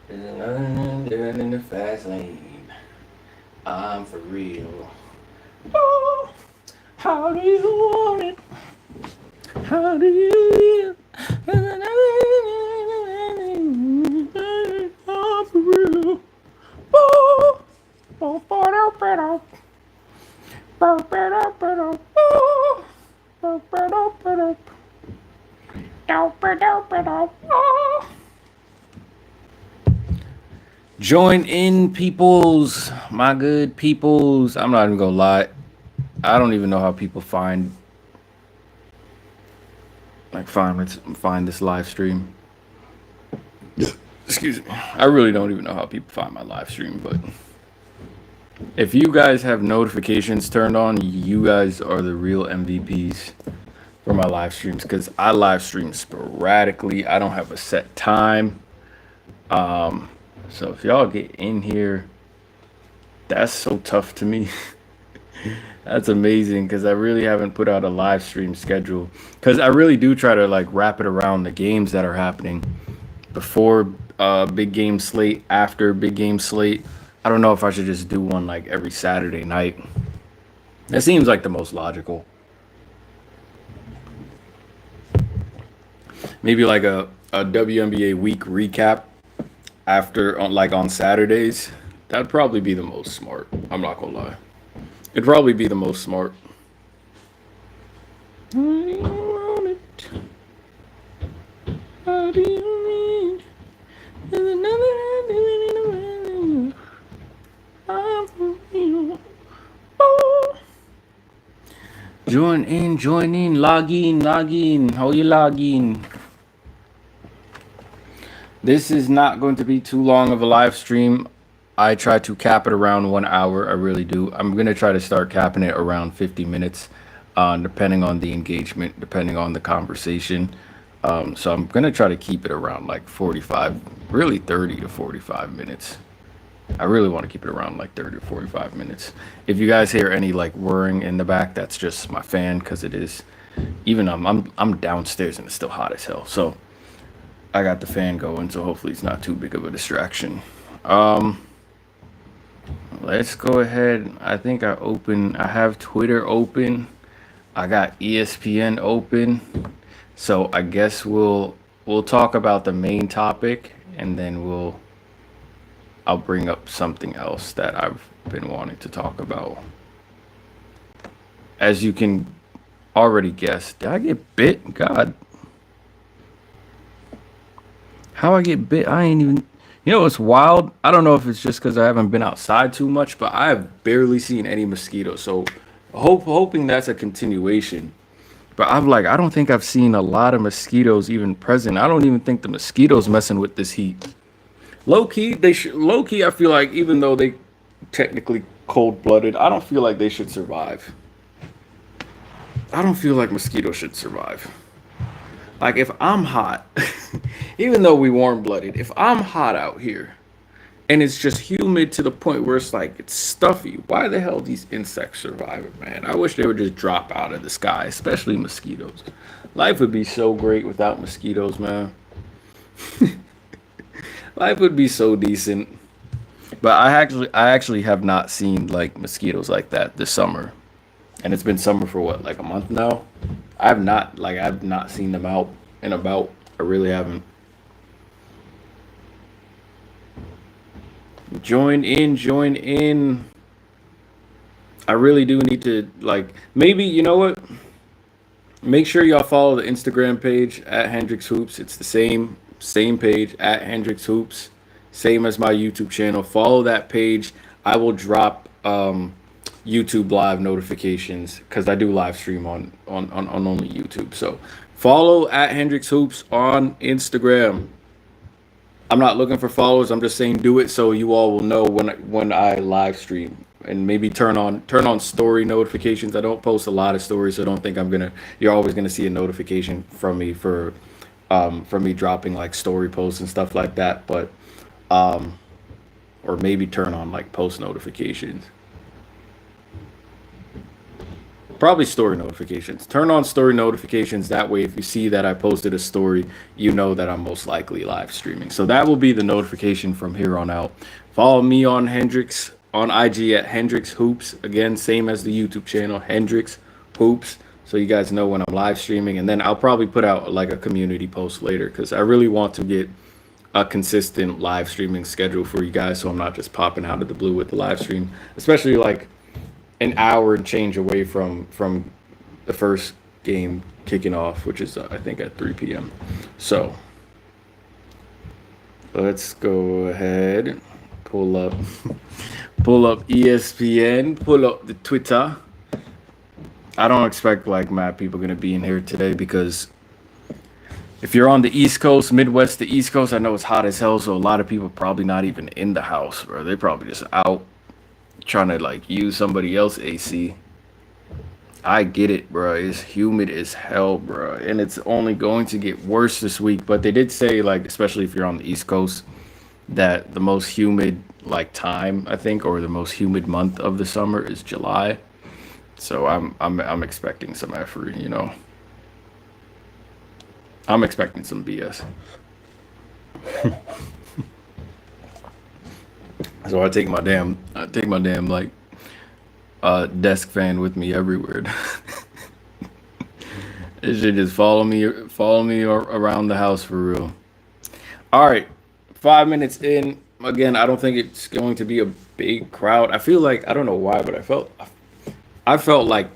There's nothing doing in the fast lane. I'm for real. Oh, how do you want it? How do you live? I'm for real. Oh, oh, oh, join in, peoples, my good peoples. I'm not even gonna lie. I don't even know how people find this live stream. Excuse me. I really don't even know how people find my live stream, but if you guys have notifications turned on, you guys are the real MVPs for my live streams because I live stream sporadically. I don't have a set time. So if y'all get in here, that's so tough to me. That's amazing because I really haven't put out a live stream schedule because I really do try to like wrap it around the games that are happening before big game slate, after big game slate. I don't know if I should just do one like every Saturday night. It seems like the most logical. Maybe like a WNBA week recap after on like on Saturdays. That'd probably be the most smart. I'm not gonna lie. It'd probably be the most smart. How do you want it? How do you need? There's another I do it in a way. I'm for real. Oh. Join in, log in. How you log in? This is not going to be too long of a live stream. I try to cap it around 1 hour. I really do. I'm going to try to start capping it around 50 minutes, depending on the engagement, depending on the conversation. So I'm going to try to keep it around like 45, really 30 to 45 minutes. I really want to keep it around like 30 to 45 minutes. If you guys hear any like whirring in the back, that's just my fan because it is. Even I'm downstairs and it's still hot as hell. So I got the fan going, so hopefully it's not too big of a distraction. Um, let's go ahead. I have Twitter open. I got ESPN open. So I guess we'll talk about the main topic and then I'll bring up something else that I've been wanting to talk about. As you can already guess, did I get bit? God, how I get bit? I ain't even. You know, it's wild. I don't know if it's just because I haven't been outside too much, but I have barely seen any mosquitoes. So, hoping that's a continuation. But I don't think I've seen a lot of mosquitoes even present. I don't even think the mosquitoes messing with this heat. Low key, they should. Low key, I feel like even though they technically cold blooded, I don't feel like they should survive. I don't feel like mosquitoes should survive. Like if I'm hot, even though we warm blooded, if I'm hot out here and it's just humid to the point where it's like it's stuffy, why the hell these insects surviving, man? I wish they would just drop out of the sky, especially mosquitoes. Life would be so great without mosquitoes, man. Life would be so decent. But I actually have not seen like mosquitoes like that this summer. And it's been summer for what, like a month now? I've not seen them out and about. I really haven't. Join in, join in. I really do need to like maybe you know what? Make sure y'all follow the Instagram page at Hendrix Hoops. It's the same page at Hendrix Hoops, same as my YouTube channel. Follow that page. I will drop YouTube live notifications because I do live stream on only YouTube. So follow at Hendrix Hoops on Instagram. I'm not looking for followers. I'm just saying do it so you all will know when I live stream and maybe turn on story notifications. I don't post a lot of stories, so don't think you're always gonna see a notification from me for me dropping like story posts and stuff like that. But or maybe turn on like post notifications. Probably story notifications. Turn on story notifications. That way, if you see that I posted a story, you know that I'm most likely live streaming. So that will be the notification from here on out. Follow me on Hendrix on IG at Hendrix Hoops. Again, same as the YouTube channel, Hendrix Hoops. So you guys know when I'm live streaming. And then I'll probably put out like a community post later because I really want to get a consistent live streaming schedule for you guys so I'm not just popping out of the blue with the live stream, especially like an hour and change away from the first game kicking off, which is I think at 3 p.m. So let's go ahead and pull up ESPN, pull up the Twitter. I don't expect like mad people gonna be in here today because if you're on the East Coast, Midwest, the East Coast, I know it's hot as hell, so a lot of people probably not even in the house, bro. They're probably just out trying to like use somebody else AC. I get it, bro. It's humid as hell, bro, and it's only going to get worse this week. But they did say, like, especially if you're on the East Coast, that the most humid like time, I think, or the most humid month of the summer is July. So I'm expecting some effort, you know. I'm expecting some BS. So I take my damn like desk fan with me everywhere. It should just follow me around the house for real. All right, 5 minutes in. Again, I don't think it's going to be a big crowd. I feel like I don't know why, but I felt like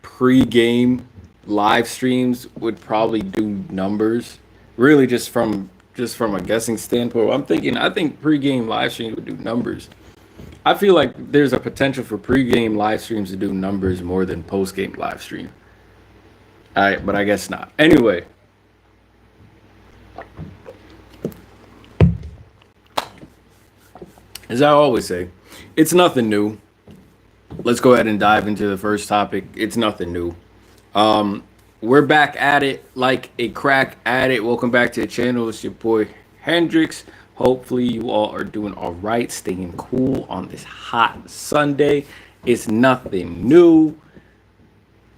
pre-game live streams would probably do numbers. Really, just from a guessing standpoint, I think pre-game live streams would do numbers. I feel like there's a potential for pre-game live streams to do numbers more than post-game live stream. All right, but I guess not. Anyway, as I always say, it's nothing new. Let's go ahead and dive into the first topic. It's nothing new. We're back at it like a crack at it. Welcome back to the channel. It's your boy Hendrix. Hopefully you all are doing all right, staying cool on this hot Sunday. It's nothing new.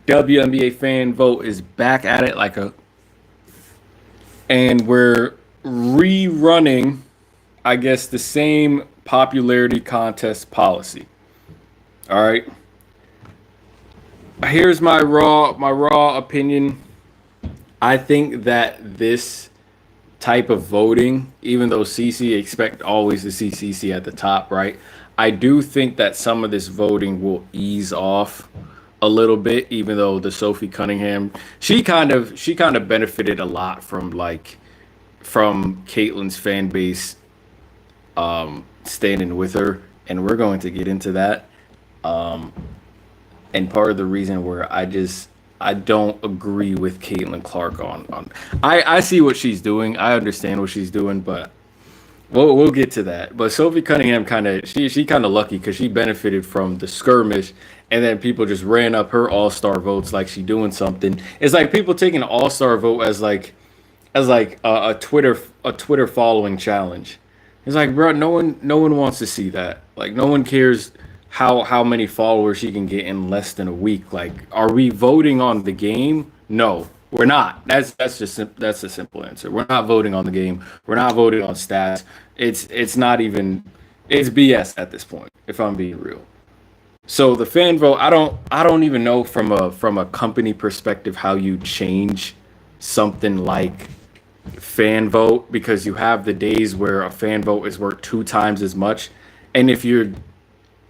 WNBA fan vote is back at it and we're rerunning, I guess, the same popularity contest policy. All right. Here's my raw opinion. I think that this type of voting, even though CC expect always to see CC at the top, right? I do think that some of this voting will ease off a little bit, even though the Sophie Cunningham, she kind of benefited a lot from Caitlin's fan base standing with her, and we're going to get into that. And part of the reason where I don't agree with Caitlin Clark I see what she's doing. I understand what she's doing, but we'll get to that. But Sophie Cunningham she kind of lucky because she benefited from the skirmish, and then people just ran up her all-star votes like she doing something. It's like people taking an all-star vote as a Twitter following challenge. It's like, bro, no one wants to see that. Like, no one cares how many followers she can get in less than a week. Like, are we voting on the game? No, we're not. That's the simple answer. We're not voting on the game. We're not voting on stats. It's not even, it's BS at this point, if I'm being real. So the fan vote, I don't even know from a company perspective how you change something like fan vote, because you have the days where a fan vote is worth 2 times as much, and if you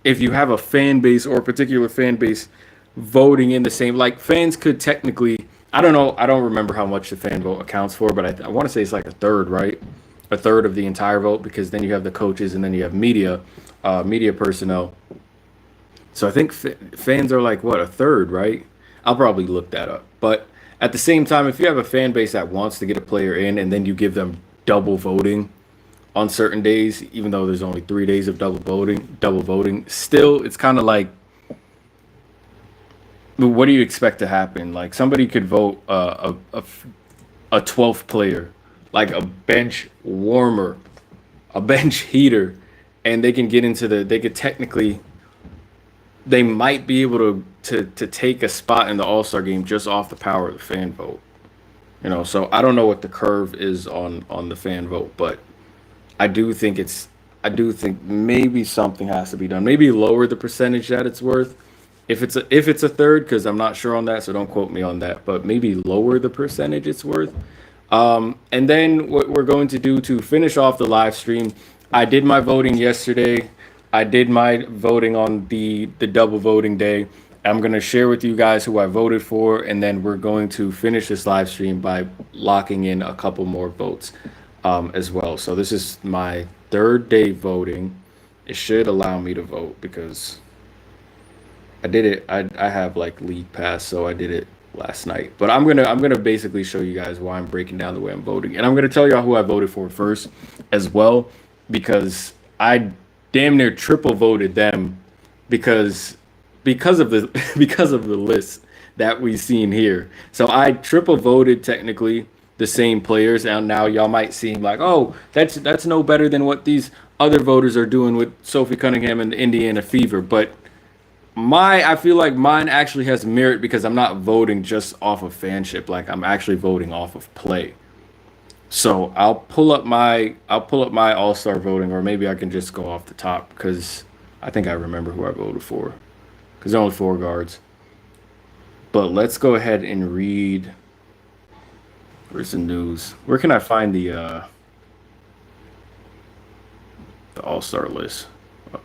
have a fan base or a particular fan base voting in the same, like, fans could technically, I don't know, I don't remember how much the fan vote accounts for, but I want to say it's like a third, right? A third of the entire vote, because then you have the coaches and then you have media personnel. So I think fans are like, what, a third, right? I'll probably look that up. But at the same time, if you have a fan base that wants to get a player in and then you give them double voting on certain days, even though there's only 3 days of double voting, still, it's kind of like, what do you expect to happen? Like, somebody could vote a 12th player, like a bench warmer, a bench heater, and they can get into they could technically they might be able to take a spot in the All-Star game just off the power of the fan vote. So I don't know what the curve is on the fan vote, but I do think it's I do think maybe something has to be done. Maybe lower the percentage that it's worth. If it's a third, because I'm not sure on that, so don't quote me on that. But maybe lower the percentage it's worth. And then what we're going to do to finish off the live stream, I did my voting yesterday. I did my voting on the double voting day. I'm going to share with you guys who I voted for, and then we're going to finish this live stream by locking in a couple more votes as well. So this is my third day voting. It should allow me to vote because I did it. I have like league pass, so I did it last night. But I'm gonna basically show you guys why I'm breaking down the way I'm voting, and I'm gonna tell y'all who I voted for first, as well, because I damn near triple voted them because of the because of the list that we've seen here. So I triple voted technically the same players, and now y'all might seem like, oh, that's no better than what these other voters are doing with Sophie Cunningham and the Indiana Fever, but I feel like mine actually has merit because I'm not voting just off of fanship. Like I'm actually voting off of play. So I'll pull up my All Star voting, or maybe I can just go off the top because I think I remember who I voted for. Because there are only four guards. But let's go ahead and read. Where's the news? Where can I find the All Star list? All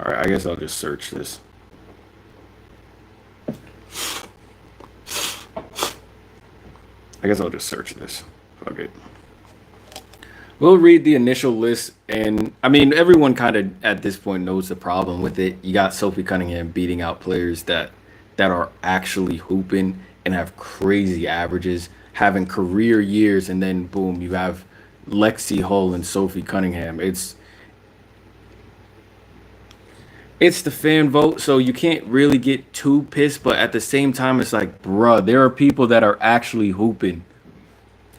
right, I guess I'll just search this. I guess I'll just search this. Fuck it. We'll read the initial list, and I mean, everyone kind of at this point knows the problem with it. You got Sophie Cunningham beating out players that are actually hooping and have crazy averages, having career years, and then boom, you have Lexi Hull and Sophie Cunningham. It's the fan vote, so you can't really get too pissed, but at the same time, it's like, bruh, there are people that are actually hooping.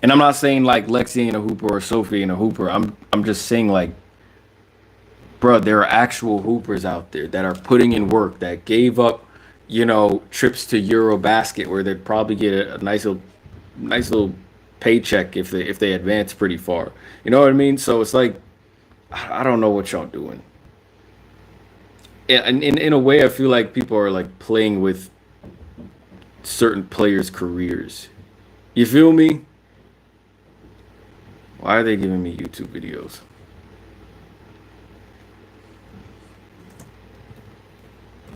And I'm not saying like Lexi ain't a hooper or Sophie ain't a hooper. I'm just saying like, bruh, there are actual hoopers out there that are putting in work, that gave up, trips to Eurobasket where they'd probably get a nice little paycheck if they advance pretty far. You know what I mean? So it's like, I don't know what y'all doing. And in a way, I feel like people are like playing with certain players' careers. You feel me? Why are they giving me YouTube videos?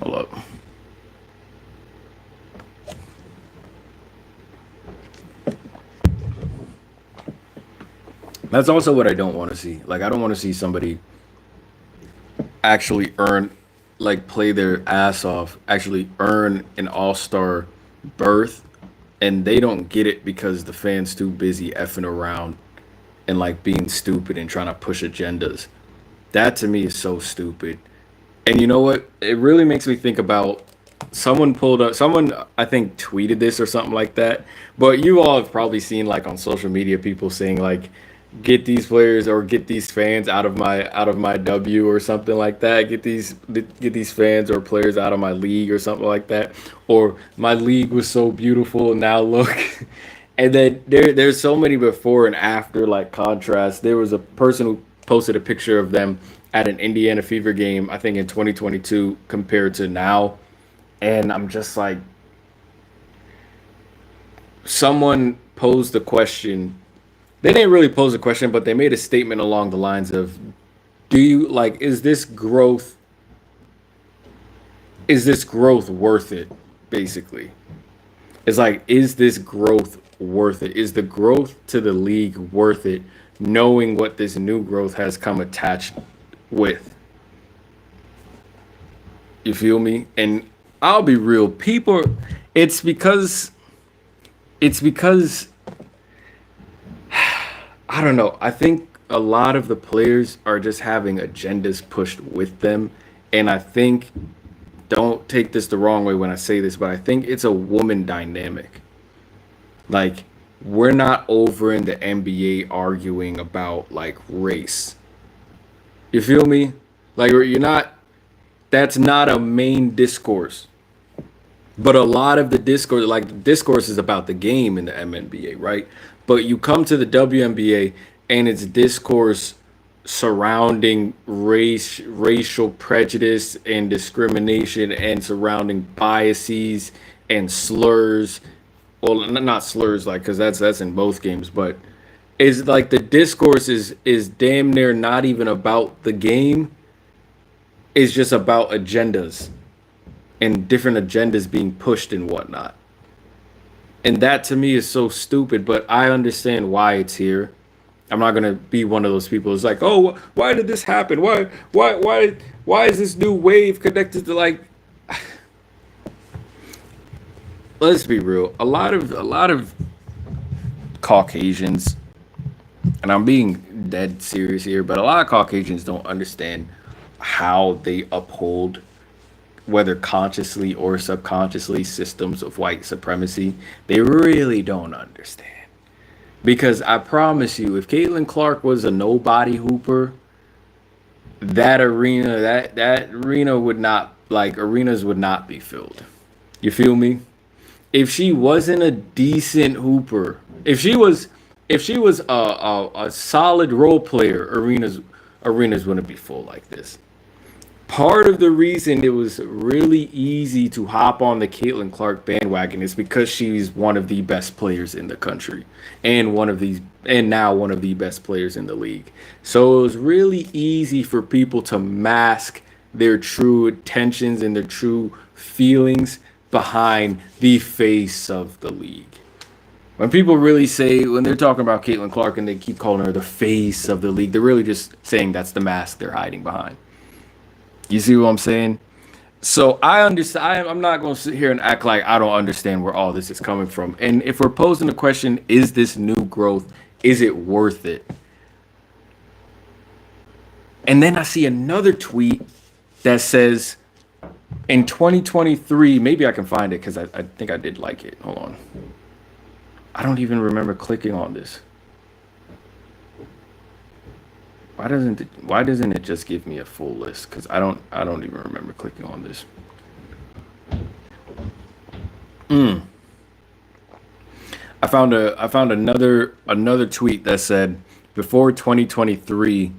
Hold up. That's also what I don't want to see. Like, I don't want to see somebody actually like, play their ass off, actually earn an all-star berth, and they don't get it because the fans too busy effing around and like being stupid and trying to push agendas. That to me is so stupid. And you know what? It really makes me think about someone I think tweeted this or something like that. But you all have probably seen like on social media people saying like, get these players or get these fans out of my W or something like that. Get these fans or players out of my league or something like that. Or my league was so beautiful, now look. And then there's so many before and after like contrast. There was a person who posted a picture of them at an Indiana Fever game, I think in 2022 compared to now. And I'm just like, someone posed the question. They didn't really pose a question, but they made a statement along the lines of, do you like, is this growth worth it? Basically. It's like, is this growth worth it? Is the growth to the league worth it, knowing what this new growth has come attached with? You feel me? And I'll be real, it's because it's because I don't know. I think a lot of the players are just having agendas pushed with them. And I think, don't take this the wrong way when I say this, but I think it's a woman dynamic. Like, we're not over in the NBA arguing about like race. You feel me? Like, you're not. That's not a main discourse. But a lot of the discourse, like the discourse, is about the game in the MNBA, right? But you come to the WNBA and it's discourse surrounding racial prejudice and discrimination, and surrounding biases and slurs. Well, not slurs, like, because that's in both games, but is like the discourse is damn near not even about the game. It's just about agendas and different agendas being pushed and whatnot. And that to me is so stupid, but I understand why it's here. I'm not gonna be one of those people who's like, oh, why did this happen? Why is this new wave connected to, like? Let's be real. A lot of Caucasians, and I'm being dead serious here, but a lot of Caucasians don't understand how they uphold, whether consciously or subconsciously, systems of white supremacy. They really don't understand. Because I promise you, if Caitlin Clark was a nobody hooper, that arena would not, like, arenas would not be filled. You feel me? If she wasn't a decent hooper, if she was a solid role player, arenas wouldn't be full like this. Part of the reason it was really easy to hop on the Caitlin Clark bandwagon is because she's one of the best players in the country, and now one of the best players in the league. So it was really easy for people to mask their true intentions and their true feelings behind the face of the league. When people really say, when they're talking about Caitlin Clark and they keep calling her the face of the league, they're really just saying that's the mask they're hiding behind. You see what I'm saying? So I understand. I'm not going to sit here and act like I don't understand where all this is coming from. And if we're posing the question, is this new growth? Is it worth it? And then I see another tweet that says in 2023, maybe I can find it because I think I did like it. Hold on. I don't even remember clicking on this. Why doesn't it just give me a full list? Because I don't even remember clicking on this. I found another tweet that said before 2023,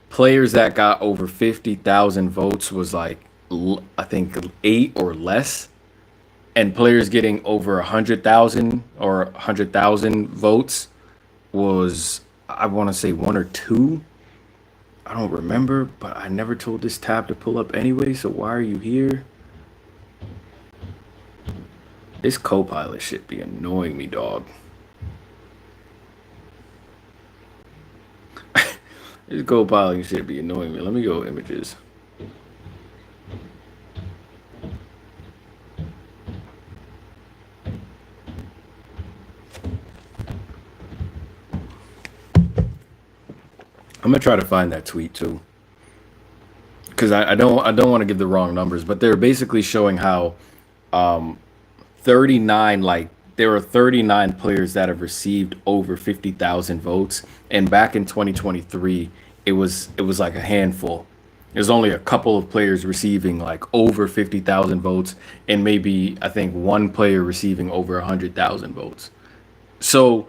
players that got over 50,000 votes was like, I think, 8 or less, and players getting over 100,000 or 100,000 votes was, I want to say, 1 or 2. I don't remember, but I never told this tab to pull up anyway, so why are you here? This Copilot shit be annoying me, dog. This Copilot shit be annoying me. Let me go images. I'm gonna try to find that tweet too, because I don't want to give the wrong numbers, but they're basically showing how 39, like, there are 39 players that have received over 50,000 votes, and back in 2023 it was like a handful. There's only a couple of players receiving like over 50,000 votes, and maybe I think one player receiving over 100,000 votes. So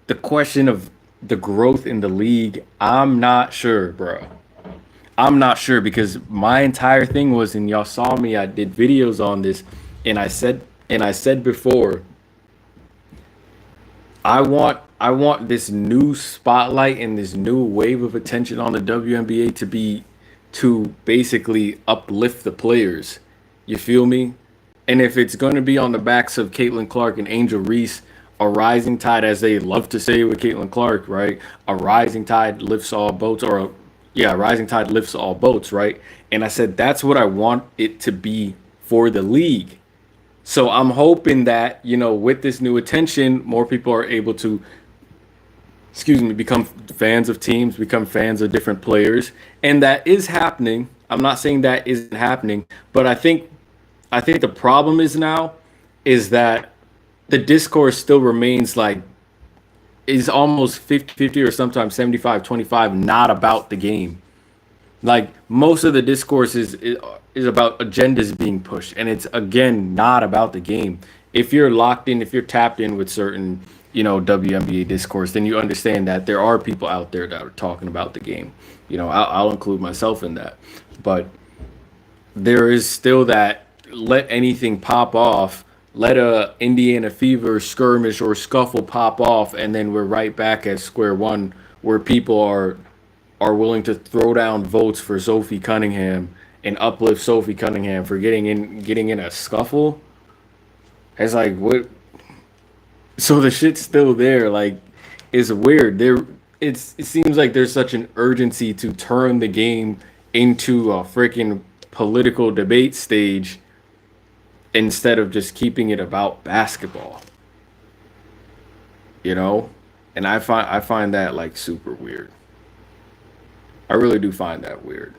the question of the growth in the league, I'm not sure, bro. I'm not sure, because my entire thing was, and y'all saw me, I did videos on this, and I said before, I want this new spotlight and this new wave of attention on the WNBA to basically uplift the players. You feel me? And if it's going to be on the backs of Caitlin Clark and Angel Reese, a rising tide, as they love to say with Caitlin Clark, right? A rising tide lifts all boats, yeah, a rising tide lifts all boats, right? And I said that's what I want it to be for the league. So I'm hoping that, with this new attention, more people are able to, excuse me, become fans of teams, become fans of different players, and that is happening. I'm not saying that isn't happening, but I think the problem is that the discourse still remains like, is almost 50-50, or sometimes 75-25, not about the game. Like most of the discourse is about agendas being pushed, and it's again not about the game. If you're locked in, if you're tapped in with certain, WNBA discourse, then you understand that there are people out there that are talking about the game. I'll include myself in that, but there is still that let anything pop off, let a Indiana Fever skirmish or scuffle pop off, and then we're right back at square one where people are willing to throw down votes for Sophie Cunningham and uplift Sophie Cunningham for getting in a scuffle. It's like what? So the shit's still there. Like it's weird. It seems like there's such an urgency to turn the game into a freaking political debate stage instead of just keeping it about basketball. You know, and I find that like super weird. I really do find that weird.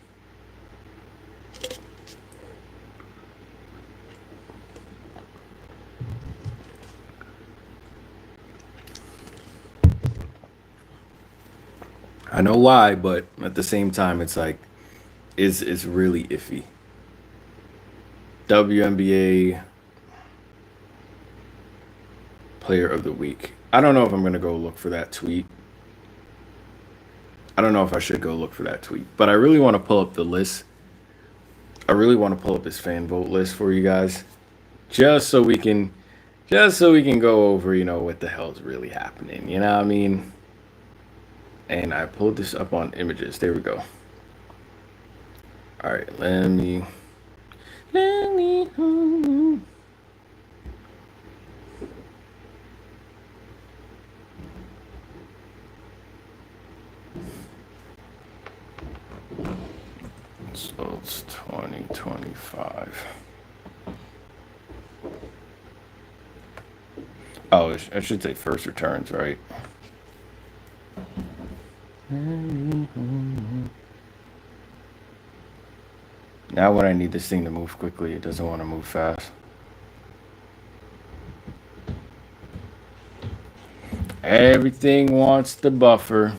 I know why, but at the same time, it's like it's really iffy. WNBA Player of the Week. I don't know if I'm gonna go look for that tweet. I don't know if I should go look for that tweet, but I really want to pull up the list. I really want to pull up this fan vote list for you guys, just so we can, just so we can go over, what the hell's really happening. You know what I mean? And I pulled this up on images. There we go. All right, let me. So it's 2025. Oh, I should say first returns, right? Now when I need this thing to move quickly, it doesn't want to move fast. Everything wants the buffer.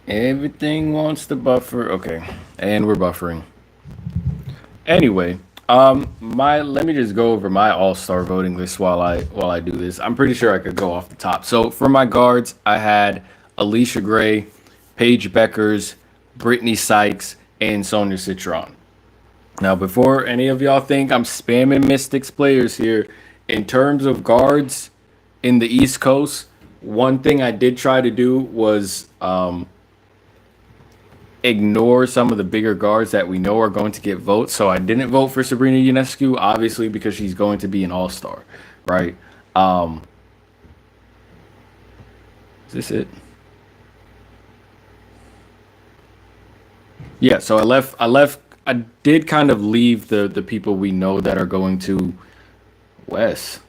Everything wants the buffer. Okay, and we're buffering. Anyway, my let me just go over my all-star voting list while I do this. I'm pretty sure I could go off the top. So for my guards, I had Alicia Gray, Paige Beckers, Brittany Sykes, and Sonia Citron. Now, before any of y'all think I'm spamming Mystics players here, in terms of guards in the East Coast, one thing I did try to do was ignore some of the bigger guards that we know are going to get votes. So I didn't vote for Sabrina Ionescu, obviously, because she's going to be an all-star, right? Is this it? Yeah, so I did kind of leave the people we know that are going to Wes.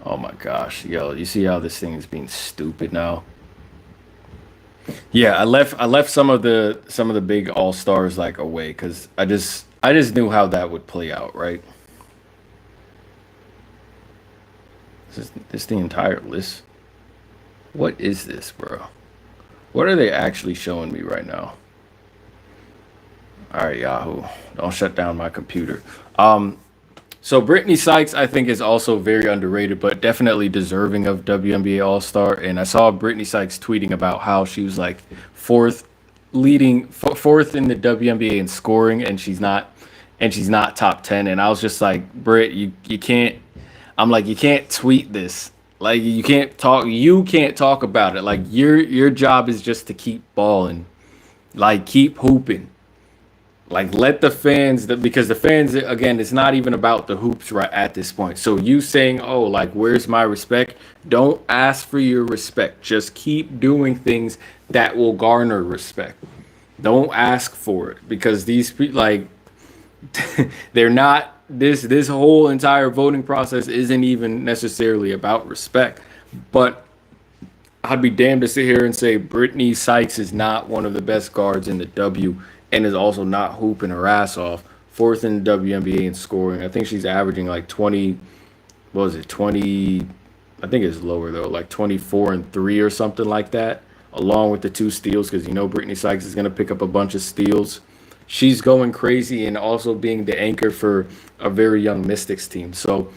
Oh my gosh, yo, you see how this thing is being stupid now? Yeah, I left some of the big all stars like away because I just knew how that would play out, right? This the entire list. What is this, bro? What are they actually showing me right now? All right, Yahoo, don't shut down my computer. Um, so Brittany Sykes, I think, is also very underrated, but definitely deserving of WNBA All Star. And I saw Brittany Sykes tweeting about how she was like fourth, fourth in the WNBA in scoring, and she's not top 10. And I was just like, Britt, you can't. I'm like, you can't tweet this. Like you can't talk about it. Like your job is just to keep balling, like keep hooping. Like let the fans, because the fans again, it's not even about the hoops right at this point. So you saying, "Oh, like where's my respect?" Don't ask for your respect. Just keep doing things that will garner respect. Don't ask for it because these people, like, they're not. This whole entire voting process isn't even necessarily about respect. But I'd be damned to sit here and say Brittany Sykes is not one of the best guards in the W and is also not hooping her ass off. Fourth in the WNBA in scoring. I think she's averaging like 20. what was it, 20, I think it's lower though, like 24 and 3 or something like that, along with the two steals, because you know Brittany Sykes is going to pick up a bunch of steals. She's going crazy and also being the anchor for a very young Mystics team. So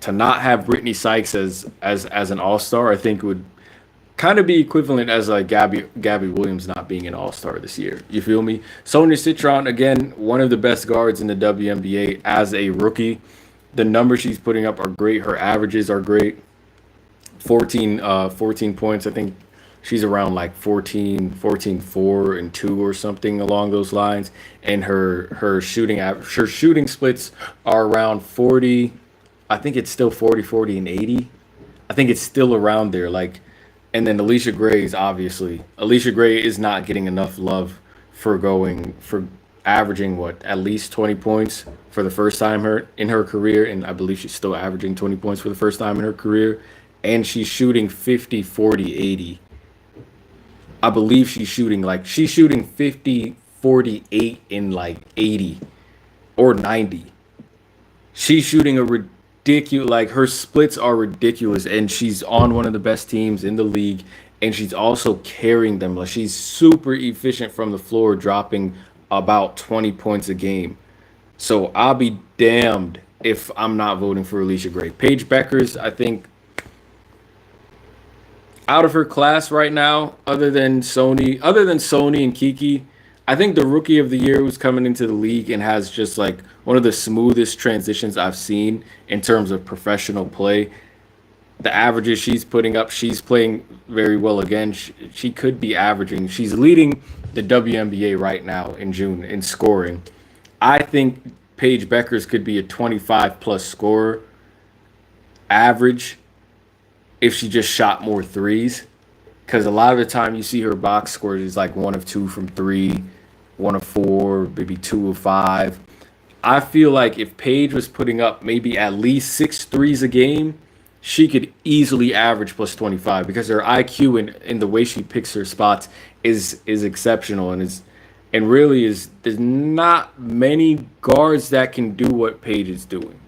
to not have Brittany Sykes as an all star, I think would kind of be equivalent as like Gabby Williams not being an all star this year. You feel me? Sonia Citron, again, one of the best guards in the WNBA as a rookie. The numbers she's putting up are great. Her averages are great. 14 points. I think she's around like 4 and 2 or something along those lines. And her shooting splits are around 40. I think it's still 40, 40, and 80. I think it's still around there. Like, and then Alicia Gray is not getting enough love for averaging what, at least 20 points for the first time in her career, and I believe she's still averaging 20 points for the first time in her career, and she's shooting 50, 40, 80. I believe she's shooting 50, 48 in like 80 or 90. She's shooting a ridiculous, like her splits are ridiculous, and she's on one of the best teams in the league, and she's also carrying them. Like she's super efficient from the floor, dropping about 20 points a game. So I'll be damned if I'm not voting for Alicia Gray. Paige Beckers, I think, out of her class right now, other than Sony and Kiki, I think the rookie of the year who's coming into the league and has just like one of the smoothest transitions I've seen in terms of professional play. The averages she's putting up, she's playing very well again. She could be averaging. She's leading the WNBA right now in June in scoring. I think Paige Beckers could be a 25 plus scorer average if she just shot more threes. Because a lot of the time you see her box scores is like 1 of 2 from three, 1 of 4, maybe 2 of 5. I feel like if Paige was putting up maybe at least 6 threes a game, she could easily average plus 25 because her IQ and the way she picks her spots is exceptional and really is there's not many guards that can do what Paige is doing.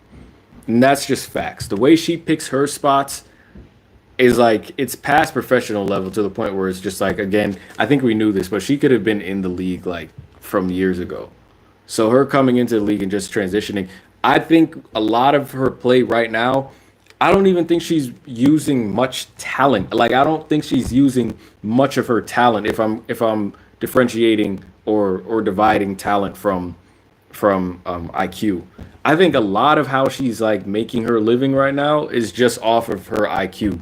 And that's just facts. The way she picks her spots is like it's past professional level to the point where it's just like again, I think we knew this, but she could have been in the league like from years ago. So her coming into the league and just transitioning, I think a lot of her play right now, I don't even think she's using much talent. Like I don't think she's using much of her talent if I'm differentiating or dividing talent from IQ. I think a lot of how she's like making her living right now is just off of her IQ.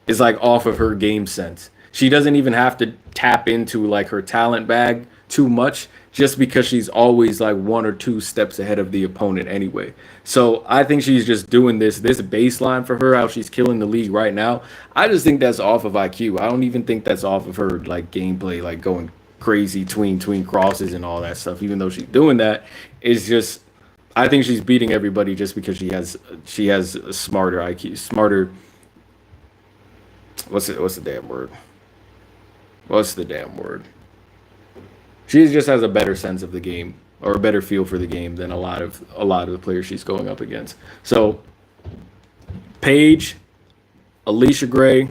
Is like off of her game sense. She doesn't even have to tap into like her talent bag too much just because she's always like 1 or 2 steps ahead of the opponent anyway. So I think she's just doing this baseline for her, how she's killing the league right now. I just think that's off of IQ. I don't even think that's off of her like gameplay, like going crazy tween crosses and all that stuff. Even though she's doing that, it's just I think she's beating everybody just because she has a smarter IQ, smarter. What's the damn word? What's the damn word? She just has a better sense of the game or a better feel for the game than a lot of the players she's going up against. So Paige, Alicia Gray,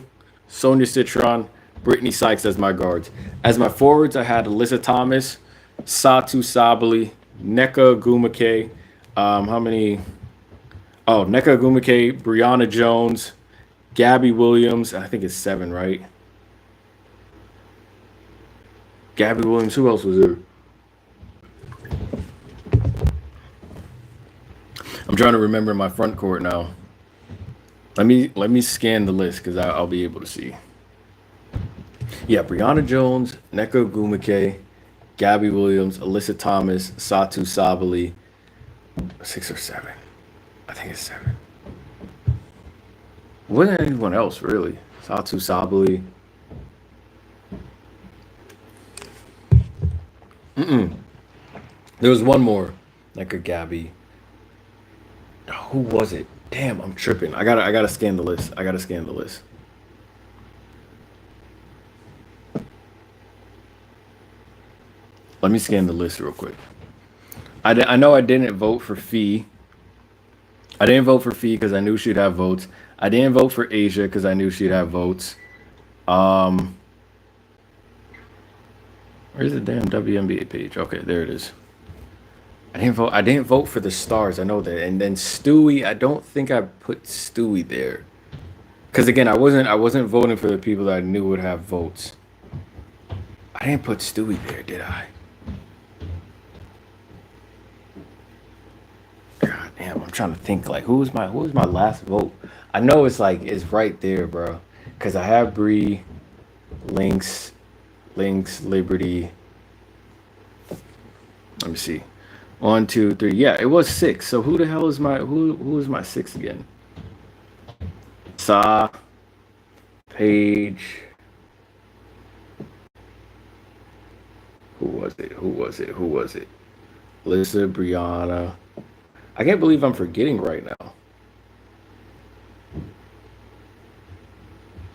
Sonia Citron, Brittany Sykes as my guards. As my forwards, I had Alyssa Thomas, Satu Sabali, Neka Gumake. How many? Oh, Neka Gumake, Brianna Jones, Gabby Williams. I think it's 7, right? Gabby Williams. Who else was there? I'm trying to remember my front court now. Let me scan the list because I'll be able to see. Yeah, Brianna Jones, Neko Gumake, Gabby Williams, Alyssa Thomas, Satu Sabali. 6 or 7. I think it's 7. Wasn't anyone else really? Satu Sabali. There was one more. Like a Gabby. Who was it? Damn, I'm tripping. I gotta scan the list. I gotta scan the list. Let me scan the list real quick. I know I didn't vote for Fee. I didn't vote for Fee because I knew she'd have votes. I didn't vote for Asia because I knew she'd have votes. Um, where's the damn WNBA page? Okay, there it is. I didn't vote. I didn't vote for the stars. I know that. And then Stewie, I don't think I put Stewie there because again, I wasn't voting for the people that I knew would have votes. I didn't put Stewie there, did I? God damn, I'm trying to think like who was my last vote? I know it's right there, bro. Cause I have Bree, Lynx, Liberty. Let me see. One, two, three. Yeah, it was six. So who the hell is who is my six again? Sa, Page. Who was it? Who was it? Who was it? Lisa, Brianna. I can't believe I'm forgetting right now.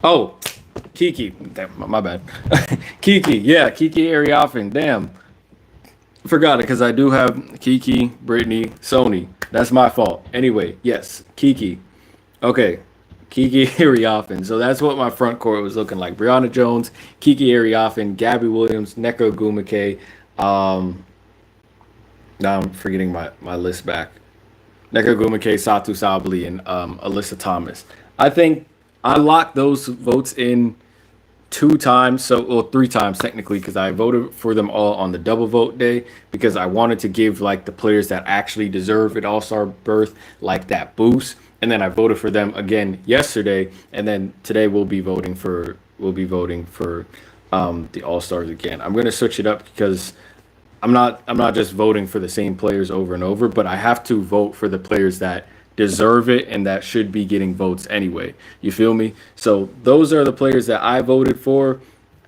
Oh, Kiki. Damn, my bad. Kiki. Yeah, Kiki Ariafin. Damn. Forgot it because I do have Kiki, Brittany, Sony. That's my fault. Anyway, yes, Kiki. Okay, Kiki Ariafin. So that's what my front court was looking like. Brianna Jones, Kiki Ariafin, Gabby Williams, Neko Gumake. Um, Now I'm forgetting my list back. Neko Gumake, Satu Sabali, and Alyssa Thomas. I think I locked those votes in two times, so well three times technically, because I voted for them all on the double vote day because I wanted to give like the players that actually deserve an All Star berth like that boost, and then I voted for them again yesterday, and then today we'll be voting for the All Stars again. I'm gonna switch it up because I'm not just voting for the same players over and over, but I have to vote for the players that deserve it and that should be getting votes anyway. You feel me? So those are the players that I voted for.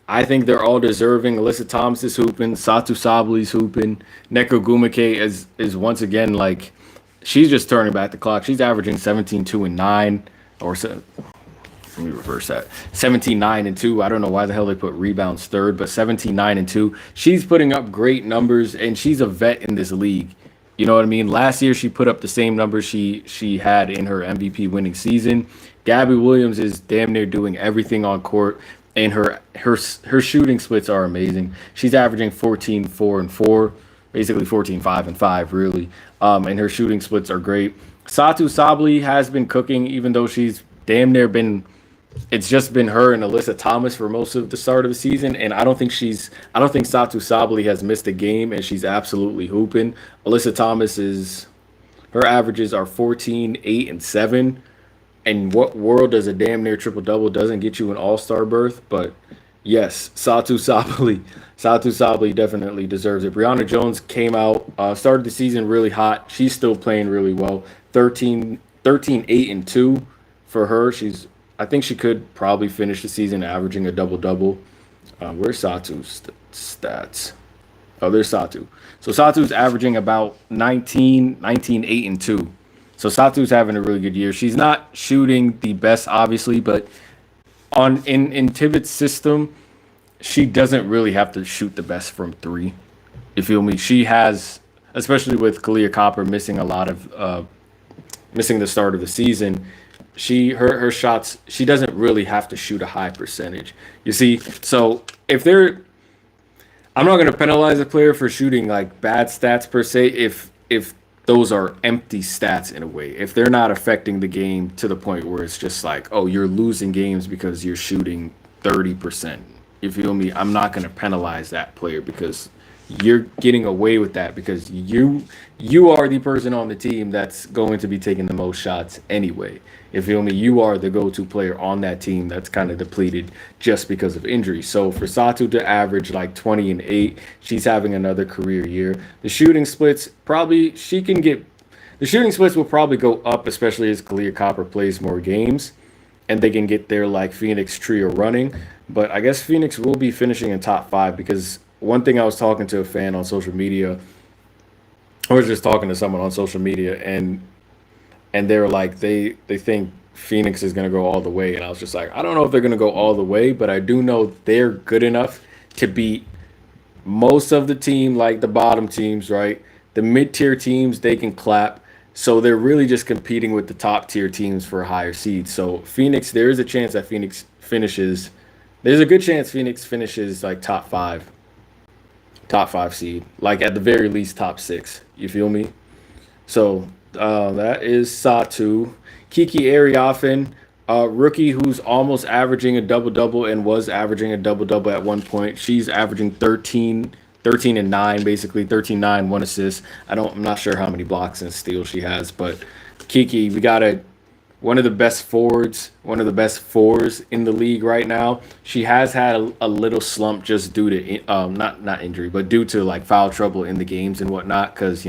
I think they're all deserving. Alyssa Thomas is hooping. Satu Sabli's hooping. Neko Gumake is once again like she's just turning back the clock. She's averaging 17, 2, and 9 or so. Let me reverse that. 17, 9, and 2. I don't know why the hell they put rebounds third, but 17, 9, and 2. She's putting up great numbers, and she's a vet in this league. You know what I mean? Last year, she put up the same numbers she had in her MVP winning season. Gabby Williams is damn near doing everything on court, and her shooting splits are amazing. She's averaging 14, 4, and 4, basically 14, 5, and 5, really. And her shooting splits are great. Satu Sabli has been cooking, even though she's damn near been it's just been her and Alyssa Thomas for most of the start of the season, and I don't think Satu Sabali has missed a game, and she's absolutely hooping. Alyssa Thomas is her averages are 14, 8, and 7. And what world does a damn near triple double doesn't get you an All Star berth? But yes, Satu Sabali definitely deserves it. Brianna Jones came out, started the season really hot. She's still playing really well. 8, and 2 for her. I think she could probably finish the season averaging a double double. Where's Satu's stats? Oh, there's Satu. So Satu's averaging about 19, 8, and 2. So Satu's having a really good year. She's not shooting the best, obviously, but in Tibbetts' system, she doesn't really have to shoot the best from three. You feel me? She has, especially with Kalia Copper missing the start of the season. Her shots, she doesn't really have to shoot a high percentage. You see, so I'm not going to penalize a player for shooting like bad stats per se if those are empty stats in a way. If they're not affecting the game to the point where it's just like, oh, you're losing games because you're shooting 30%. You feel me? I'm not going to penalize that player because you're getting away with that because you are the person on the team that's going to be taking the most shots anyway. You feel me? You are the go-to player on that team that's kind of depleted just because of injury. So for Satu to average like 20 and 8, she's having another career year. The shooting splits will probably go up, especially as Kalia Copper plays more games and they can get their like Phoenix trio running. But I guess Phoenix will be finishing in top 5 because one thing I was talking to a fan on social media, I was just talking to someone on social media and they were like they think Phoenix is going to go all the way, and I was just like, I don't know if they're going to go all the way, but I do know they're good enough to beat most of the team, like the bottom teams, right? The mid-tier teams they can clap. So they're really just competing with the top tier teams for a higher seed. So Phoenix, there is a chance that Phoenix finishes. There's a good chance Phoenix finishes like top five seed, like at the very least top six. You feel me? So that is Satu. Kiki Ariafin, rookie who's almost averaging a double double and was averaging a double double at one point. She's averaging 13 and 9, basically 13 9, one assist. I'm not sure how many blocks and steals she has, but Kiki, we got a one of the best forwards, one of the best fours in the league right now. She has had a little slump just due to not injury, but due to like foul trouble in the games and whatnot. Because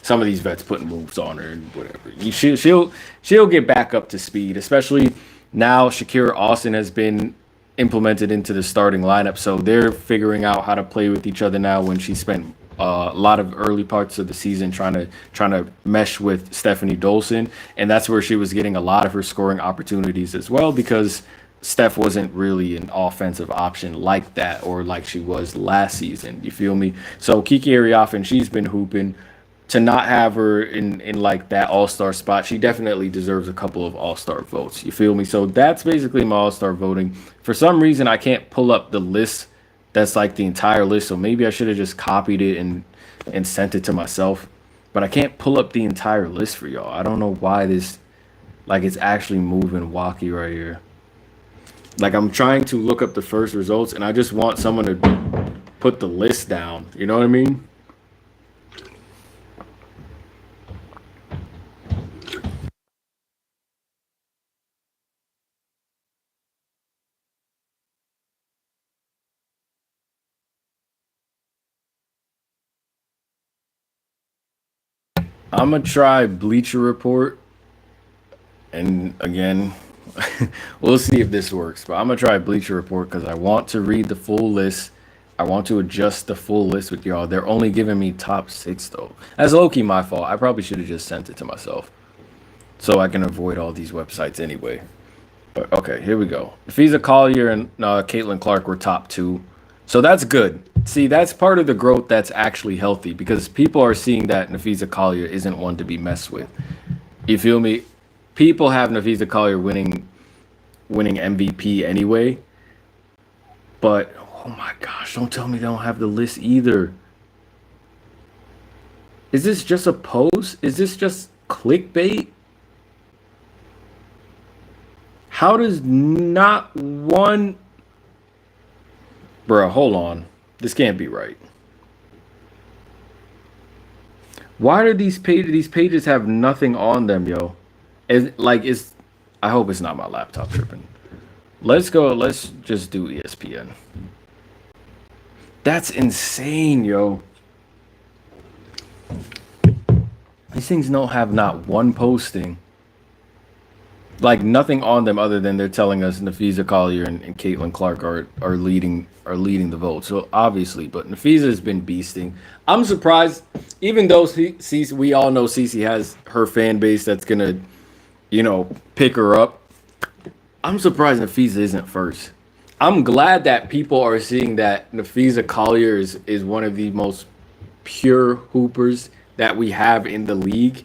some of these vets putting moves on her and whatever. She'll get back up to speed, especially now. Shakira Austin has been implemented into the starting lineup, so they're figuring out how to play with each other now. When she spent a lot of early parts of the season trying to mesh with Stephanie Dolson, and that's where she was getting a lot of her scoring opportunities as well, because Steph wasn't really an offensive option like that, or like she was last season. You feel me? So Kiki Ariafin, she's been hooping. To not have her in like that all-star spot, she definitely deserves a couple of all-star votes. You feel me? So that's basically my all-star voting. For some reason, I can't pull up the list that's like the entire list, so maybe I should have just copied it and sent it to myself. But I can't pull up the entire list for y'all. I don't know why this, like, it's actually moving wacky right here. Like, I'm trying to look up the first results, and I just want someone to put the list down. You know what I mean? I'm gonna try Bleacher Report, and again, we'll see if this works. But I'm gonna try Bleacher Report because I want to read the full list. I want to adjust the full list with y'all. They're only giving me top six though. That's low key my fault. I probably should have just sent it to myself so I can avoid all these websites anyway. But okay, here we go. Fiza Collier and Caitlin Clark were top two. So that's good. See, that's part of the growth that's actually healthy, because people are seeing that Nafisa Collier isn't one to be messed with. You feel me? People have Nafisa Collier winning MVP anyway. But oh my gosh, don't tell me they don't have the list either. Is this just a post? Is this just clickbait? How does not one, bruh, hold on. This can't be right. Why do these pages have nothing on them, yo? Is I hope it's not my laptop tripping. Let's go. Let's just do ESPN. That's insane, yo. These things don't have not one posting. Like nothing on them other than they're telling us Nafisa Collier and Caitlin Clark are leading the vote. So obviously, but Nafisa has been beasting. I'm surprised, even though we all know Cece has her fan base that's gonna, pick her up. I'm surprised Nafisa isn't first. I'm glad that people are seeing that Nafisa Collier is one of the most pure hoopers that we have in the league.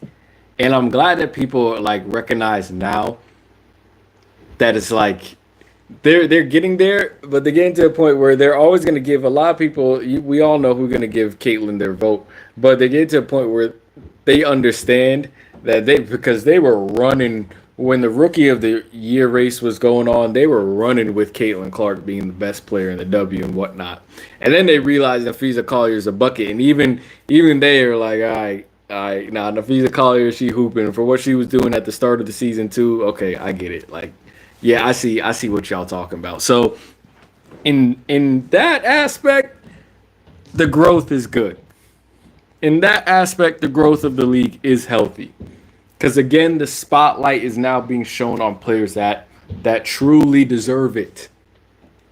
And I'm glad that people like recognize now that it's like they're getting there, but they're getting to a point where they're always going to give a lot of people. We all know who's going to give Caitlyn their vote, but they get to a point where they understand that because they were running when the rookie of the year race was going on. They were running with Caitlin Clark being the best player in the W and whatnot, and then they realized that Nafisa Collier's a bucket, and even they are like, all right. Now Nafisa Collier, she hooping for what she was doing at the start of the season too. Okay, I get it. Like, yeah, I see what y'all talking about. So, in that aspect, the growth is good. In that aspect, the growth of the league is healthy, because again, the spotlight is now being shown on players that truly deserve it.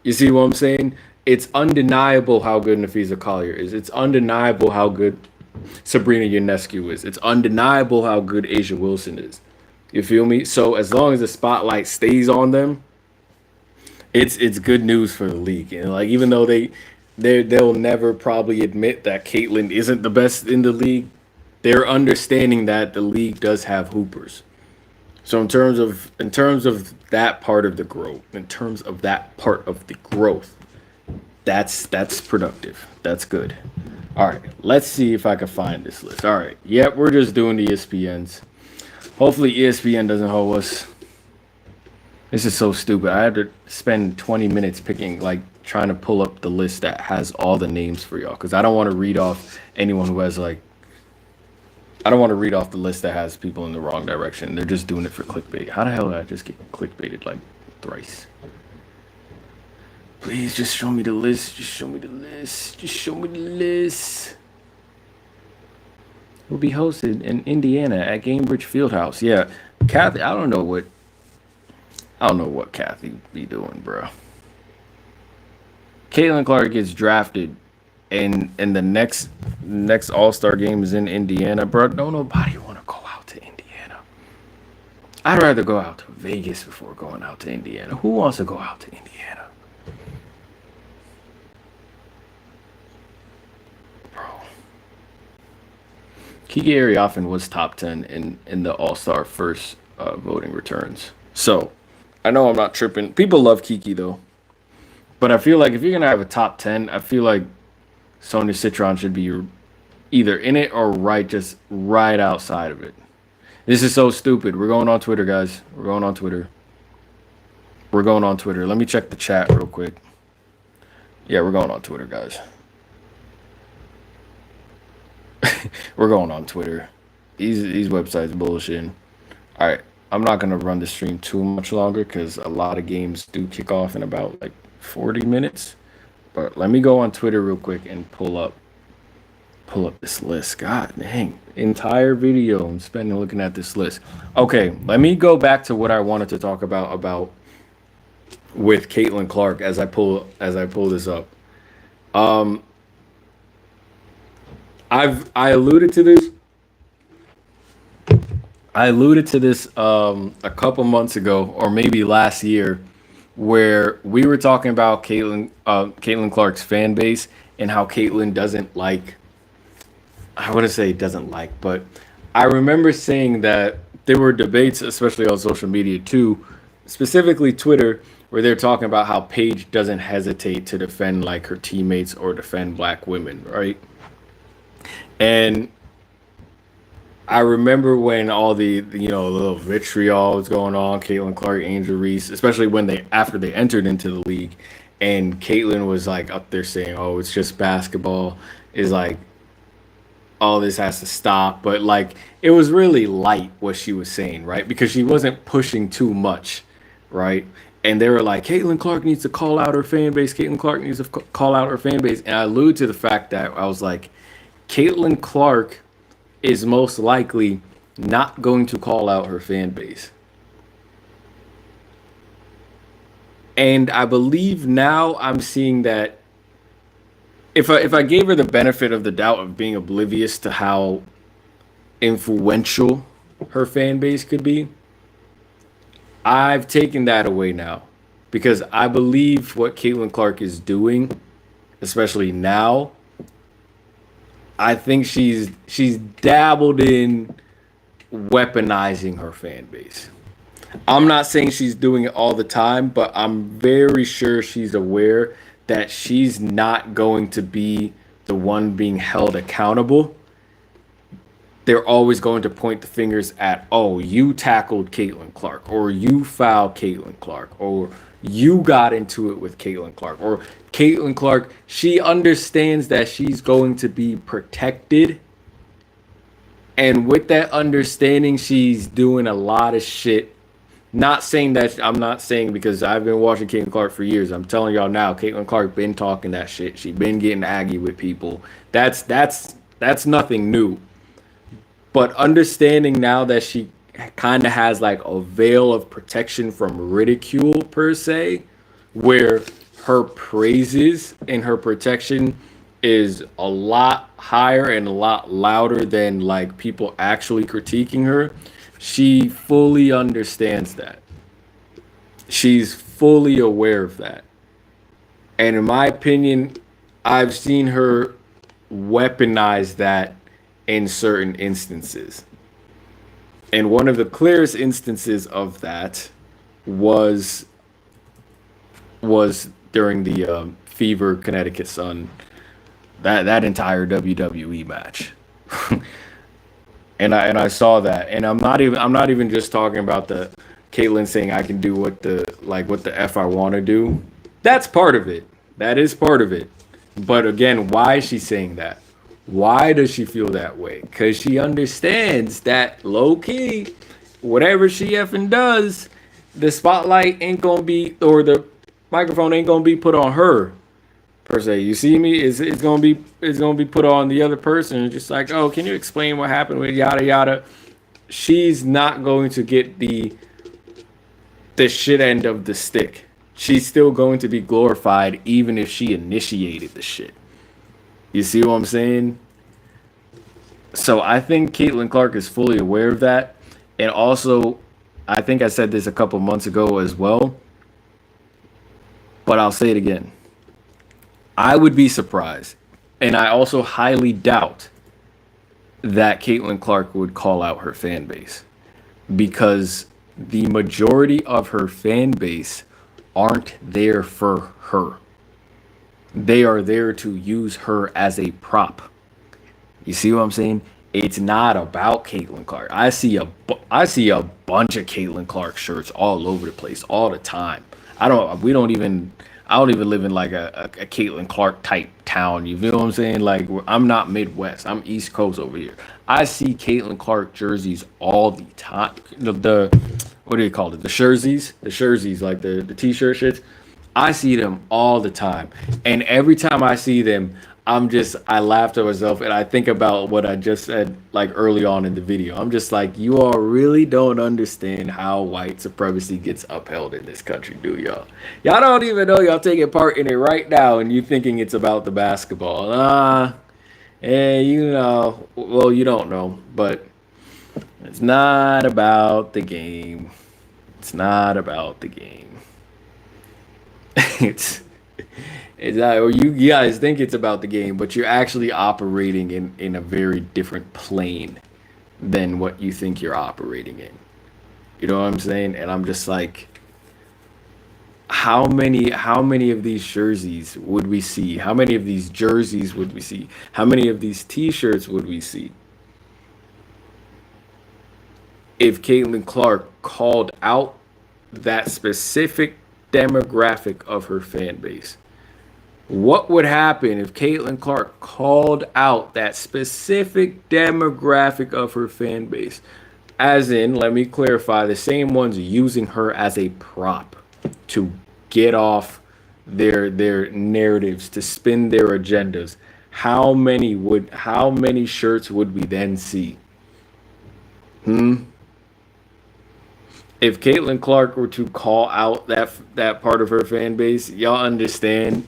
You see what I'm saying? It's undeniable how good Nafisa Collier is. It's undeniable how good Sabrina Ionescu is. It's undeniable how good Asia Wilson is. You feel me? So as long as the spotlight stays on them, it's good news for the league. And like, even though they'll never probably admit that Caitlyn isn't the best in the league, they're understanding that the league does have hoopers. So in terms of that part of the growth, that's productive. That's good. All right, let's see if I can find this list. All right, yep, we're just doing the ESPNs. Hopefully ESPN doesn't hold us. This is so stupid. I had to spend 20 minutes picking, like, trying to pull up the list that has all the names for y'all, because I don't want to read off anyone who has, like, I don't want to read off the list that has people in the wrong direction. They're just doing it for clickbait. How the hell did I just get clickbaited like thrice? Please just show me the list. Just show me the list. Just show me the list. Will be hosted in Indiana at Gainbridge Fieldhouse. Yeah, Kathy. I don't know what Kathy be doing, bro. Caitlin Clark gets drafted, and the next All Star game is in Indiana, bro. Don't nobody want to go out to Indiana. I'd rather go out to Vegas before going out to Indiana. Who wants to go out to Indiana, bro? Kiki Ariafen was top 10 in the All Star first voting returns. So I know I'm not tripping. People love Kiki though, but I feel like if you're gonna have a top 10, I feel like Sonia Citron should be either in it or just right outside of it. This is so stupid. We're going on Twitter, guys. We're going on Twitter. We're going on Twitter. Let me check the chat real quick. Yeah, we're going on Twitter, guys. We're going on Twitter. These websites bullshitting. All right, I'm not gonna run the stream too much longer because a lot of games do kick off in about like 40 minutes. But let me go on Twitter real quick and pull up this list. God dang, entire video I'm spending looking at this list. Okay, let me go back to what I wanted to talk about with Caitlin Clark as I pull this up. I alluded to this. A couple months ago, or maybe last year, where we were talking about Caitlin Clark's fan base and how Caitlin doesn't like. I wouldn't say doesn't like, but I remember saying that there were debates, especially on social media too, specifically Twitter, where they're talking about how Paige doesn't hesitate to defend like her teammates or defend black women, right? And I remember when all the little vitriol was going on, Caitlin Clark, Angel Reese, especially after they entered into the league, and Caitlin was like up there saying, "Oh, it's just basketball," is like all this has to stop, but like it was really light what she was saying, right? Because she wasn't pushing too much, right? And they were like, Caitlin Clark needs to call out her fan base. Caitlin Clark needs to call out her fan base. And I allude to the fact that I was like, Caitlin Clark is most likely not going to call out her fan base. And I believe now I'm seeing that if I gave her the benefit of the doubt of being oblivious to how influential her fan base could be, I've taken that away now. Because I believe what Caitlin Clark is doing, especially now, I think she's dabbled in weaponizing her fan base. I'm not saying she's doing it all the time, but I'm very sure she's aware that she's not going to be the one being held accountable. They're always going to point the fingers at, oh, you tackled Caitlin Clark, or you fouled Caitlin Clark, or you got into it with Caitlin Clark, or Caitlin Clark, she understands that she's going to be protected. And with that understanding, she's doing a lot of shit. Not saying that, I'm not saying, because I've been watching Caitlin Clark for years. I'm telling y'all now, Caitlin Clark been talking that shit. She been getting aggy with people. That's nothing new. But understanding now that she kind of has like a veil of protection from ridicule per se, where her praises and her protection is a lot higher and a lot louder than like people actually critiquing her. She fully understands that. She's fully aware of that. And in my opinion, I've seen her weaponize that in certain instances. And one of the clearest instances of that was was during the Fever Connecticut Sun, that entire WWE match. And I saw that, and I'm not even just talking about the Caitlyn saying I can do what the f I want to do. That's part of it. That is part of it. But again, why is she saying that? Why does she feel that way? Because she understands that low key, whatever she effing does, the spotlight ain't gonna be, or the microphone ain't gonna be put on her per se. You see me? It's gonna be put on the other person. Just like, oh, can you explain what happened with yada yada? She's not going to get the shit end of the stick. She's still going to be glorified even if she initiated the shit. You see what I'm saying? So I think Caitlin Clark is fully aware of that. And also, I think I said this a couple months ago as well, but I'll say it again. I would be surprised, and I also highly doubt that Caitlin Clark would call out her fan base, because the majority of her fan base aren't there for her. They are there to use her as a prop. You see what I'm saying? It's not about Caitlin Clark. I see a bunch of Caitlin Clark shirts all over the place all the time. I don't even live in like a Caitlin Clark type town. You feel what I'm saying? Like, I'm not Midwest. I'm East Coast over here. I see Caitlin Clark jerseys all the time. The what do you call it? The jerseys, like the t-shirt shits. I see them all the time, and every time I see them, I laugh to myself, and I think about what I just said like early on in the video. I'm just like, you all really don't understand how white supremacy gets upheld in this country, do y'all? Y'all don't even know y'all taking part in it right now, and you thinking it's about the basketball. Well, you don't know, but it's not about the game. It's not about the game. it's not, or you guys think it's about the game, but you're actually operating in a very different plane than what you think you're operating in. You know what I'm saying? And I'm just like, how many of these jerseys would we see? How many of these jerseys would we see? How many of these t-shirts would we see if Caitlin Clark called out that specific demographic of her fan base? What would happen if Caitlin Clark called out that specific demographic of her fan base? As in, let me clarify, the same ones using her as a prop to get off their narratives, to spin their agendas. How many shirts would we then see? If Caitlin Clark were to call out that part of her fan base, y'all understand,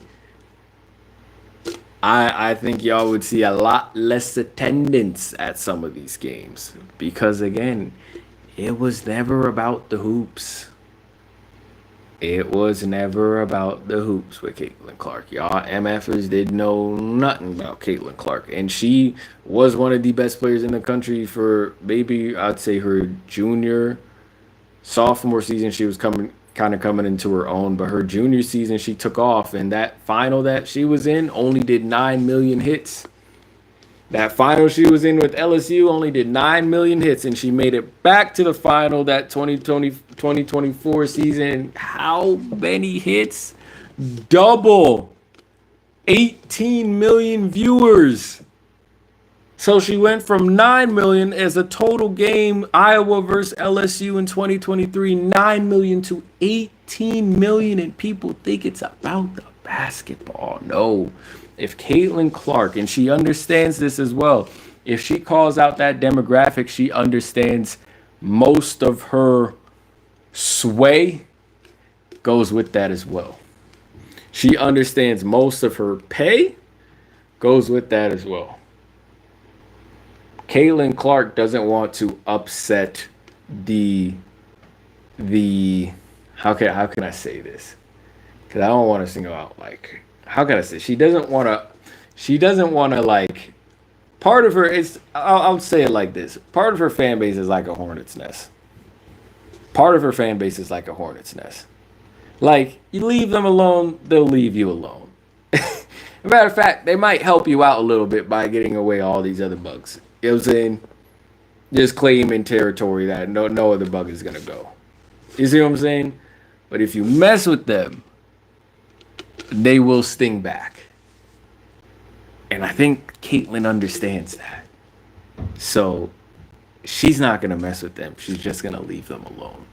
I think y'all would see a lot less attendance at some of these games, because again, it was never about the hoops. It was never about the hoops with Caitlin Clark. Y'all MFers didn't know nothing about Caitlin Clark, and she was one of the best players in the country for maybe, I'd say, her sophomore season. She was coming into her own, but her junior season she took off, and that final that she was in only did 9 million hits. That final she was in with LSU only did 9 million hits, and she made it back to the final that 2024 season. How many hits? Double. 18 million viewers. So she went from 9 million as a total game, Iowa versus LSU in 2023, 9 million to 18 million, and people think it's about the basketball. No. If Caitlin Clark, and she understands this as well, if she calls out that demographic, she understands most of her sway goes with that as well. She understands most of her pay goes with that as well. Caitlin Clark doesn't want to upset the how can I say this? Because I don't want to single out, like, how can I say, she doesn't want to like part of her is, I'll say it like this: part of her fan base is like a hornet's nest. Part of her fan base is like a hornet's nest. Like, you leave them alone, they'll leave you alone. Matter of fact, they might help you out a little bit by getting away all these other bugs. You know what I'm saying? Just claiming territory that no other bug is gonna go. You see what I'm saying? But if you mess with them, they will sting back. And I think Caitlyn understands that. So she's not gonna mess with them. She's just gonna leave them alone.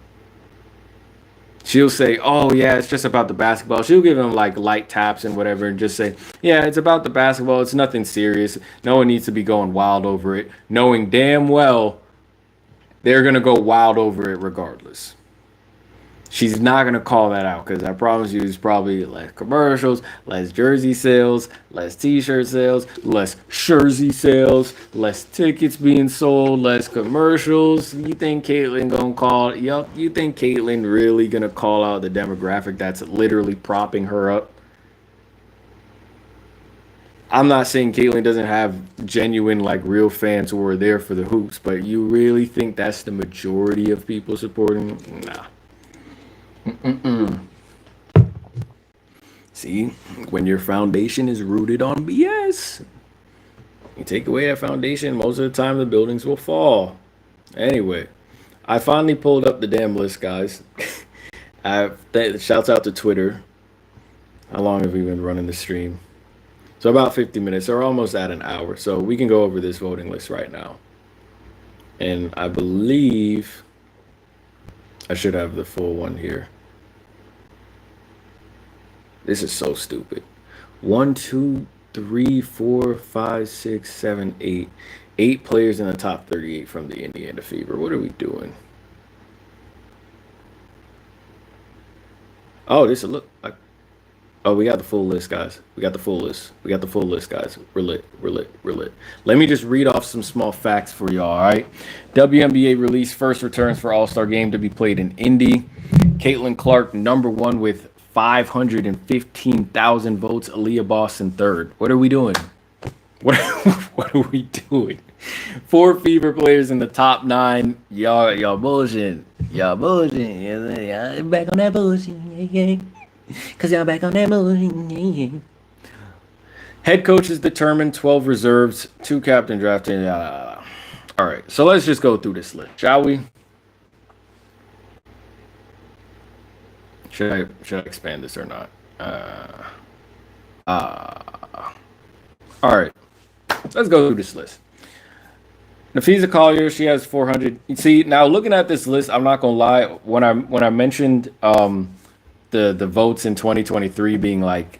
She'll say, "Oh yeah, it's just about the basketball." She'll give them like light taps and whatever, and just say, "Yeah, it's about the basketball. It's nothing serious. No one needs to be going wild over it," knowing damn well they're gonna go wild over it regardless. She's not gonna call that out because I promise you, it's probably less commercials, less jersey sales, less T-shirt sales, less jersey sales, less tickets being sold, less commercials. You think Caitlyn gonna call? Yup. You think Caitlyn really gonna call out the demographic that's literally propping her up? I'm not saying Caitlyn doesn't have genuine, like, real fans who are there for the hoops, but you really think that's the majority of people supporting? Nah. See, when your foundation is rooted on BS, you take away that foundation, most of the time the buildings will fall. Anyway, I finally pulled up the damn list, guys. Shouts out to Twitter. How long have we been running the stream? So about 50 minutes, or almost at an hour. So we can go over this voting list right now. And I believe I should have the full one here. This is so stupid. 1, 2, 3, 4, 5, 6, 7, 8. 8 players in the top 38 from the Indiana Fever. What are we doing? Oh, this look like. Oh, we got the full list, guys. We got the full list. We got the full list, guys. We're lit. We're lit. We're lit. Let me just read off some small facts for y'all, all right? WNBA released first returns for All-Star Game to be played in Indy. Caitlin Clark, number 1 with 515,000 votes. Aaliyah Boston, third. What are we doing? What are we doing? 4 Fever players in the top 9. Y'all bullshitting. Y'all bullshitting. Y'all back on that bullshit. Yeah. Cause y'all back on that bullshit. Head coaches determined, 12 reserves, 2 captain drafted. All right, so let's just go through this list, shall we? Should I expand this or not? All right, let's go through this list. Napheesa Collier, she has 400. You see, now looking at this list, I'm not gonna lie. When I mentioned the votes in 2023 being like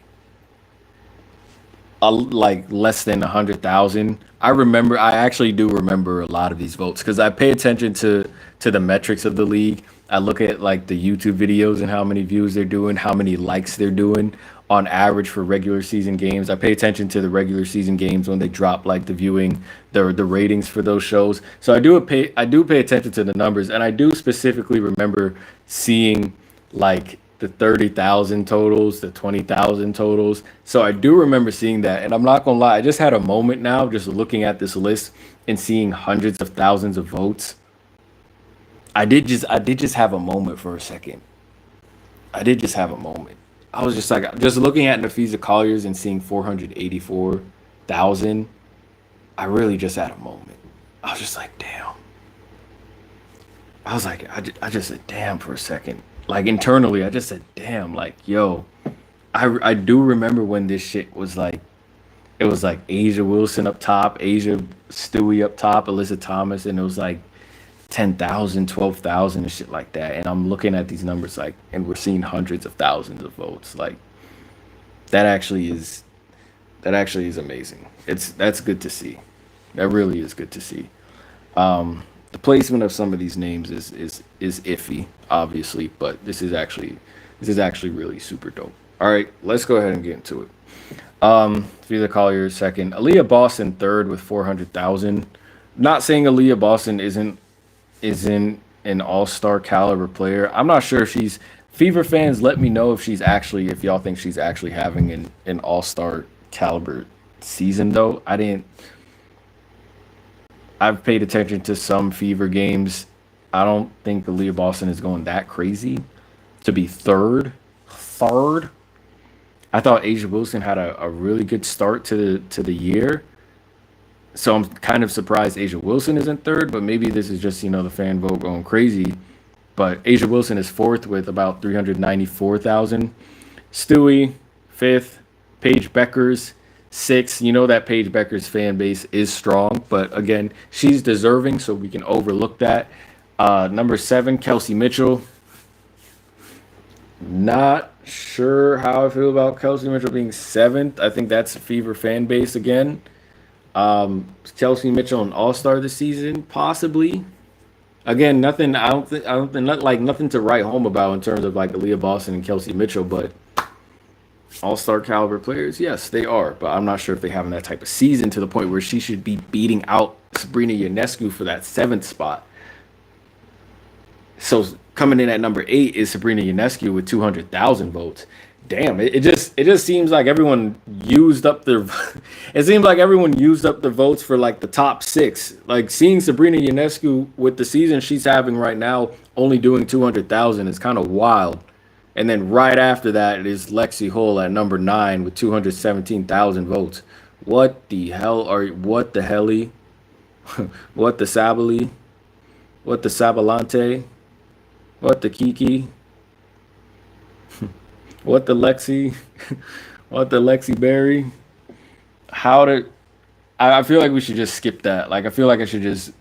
less than 100,000, I actually do remember a lot of these votes because I pay attention to the metrics of the league. I look at like the YouTube videos and how many views they're doing, how many likes they're doing on average for regular season games. I pay attention to the regular season games when they drop like the viewing, the ratings for those shows. So I do pay attention to the numbers, and I do specifically remember seeing like the 30,000 totals, the 20,000 totals. So I do remember seeing that, and I'm not gonna lie, I just had a moment now just looking at this list and seeing hundreds of thousands of votes. I did just have a moment for a second. I did just have a moment. I was just like, just looking at Napheesa Collier's and seeing 484,000. I really just had a moment. I was just like, damn. I was like, I just said, damn, for a second. Like internally, I just said, damn, like, yo, I do remember when this shit was like, it was like Asia Wilson up top, Asia Stewie up top, Alyssa Thomas, and it was like 10,000, 12,000 and shit like that. And I'm looking at these numbers like, and we're seeing hundreds of thousands of votes. Like that actually is amazing. That's good to see. That really is good to see. The placement of some of these names is iffy, obviously, but this is actually really super dope. All right, let's go ahead and get into it. Napheesa Collier second, Aaliyah Boston third with 400,000. Not saying Aaliyah Boston isn't an all-star caliber player. I'm not sure if she's. Fever fans, let me know if y'all think she's actually having an all-star caliber season though. I've paid attention to some Fever games. I don't think Aaliyah Boston is going that crazy to be third. Third. I thought Asia Wilson had a really good start to the year. So I'm kind of surprised Asia Wilson isn't third, but maybe this is just, the fan vote going crazy. But Asia Wilson is fourth with about 394,000. Stewie, fifth. Paige Beckers, sixth. You know that Paige Beckers fan base is strong, but again, she's deserving, so we can overlook that. Number seven, Kelsey Mitchell. Not sure how I feel about Kelsey Mitchell being seventh. I think that's a Fever fan base again. Kelsey Mitchell an All Star this season, possibly. Again, nothing. I don't think not, like nothing to write home about in terms of like Aaliyah Boston and Kelsey Mitchell, but all-star caliber players, yes, they are. But I'm not sure if they having that type of season to the point where she should be beating out Sabrina Ionescu for that seventh spot. So coming in at number 8 is Sabrina Ionescu with 200,000 votes. Damn, it just seems like everyone used up their it seems like everyone used up the votes for like the top 6. Like seeing Sabrina Ionescu with the season she's having right now only doing 200,000 is kind of wild. And then right after that is Lexi Hull at number 9 with 217,000 votes. What the hell are what the helly? What the Sabali? What the Sabalante? What the Kiki? What the Lexi? What the Lexi Berry? How to I feel like we should just skip that. Like I feel like I should just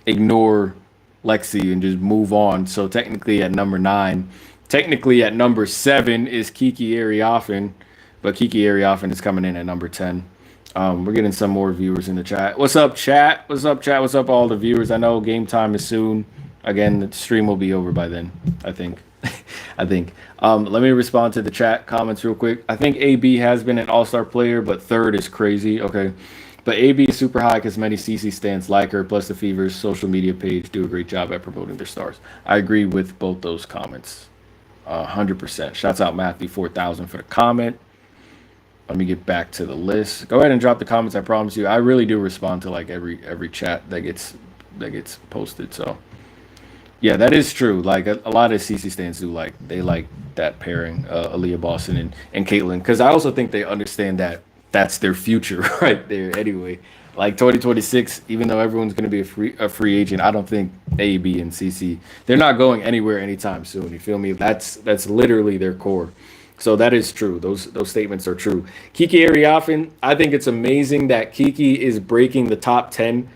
ignore Lexi and just move on. So technically at number 9, technically at number 7 is Kiki Ariafen, but Kiki Ariafen is coming in at number 10. We're getting some more viewers in the chat. What's up, chat? What's up, chat? What's up, all the viewers? I know game time is soon. Again, the stream will be over by then, I think. I think. Let me respond to the chat comments real quick. I think AB has been an all-star player, but third is crazy. Okay. But AB is super high because many CC stands like her, plus the Fever's social media page do a great job at promoting their stars. I agree with both those comments. 100%. Shouts out Matthew 4000 for the comment. Let me get back to the list. Go ahead and drop the comments. I promise you, I really do respond to like every chat that gets posted. So yeah, that is true. Like a lot of CC stands do they like that pairing, Aaliyah Boston and Caitlyn, because I also think they understand that that's their future right there. Anyway, like 2026, even though everyone's going to be a free agent, I don't think AB and CC they're not going anywhere anytime soon. You feel me? That's literally their core. So that is true. Those statements are true. Kiki Ariafen, I think it's amazing that Kiki is breaking the top 10,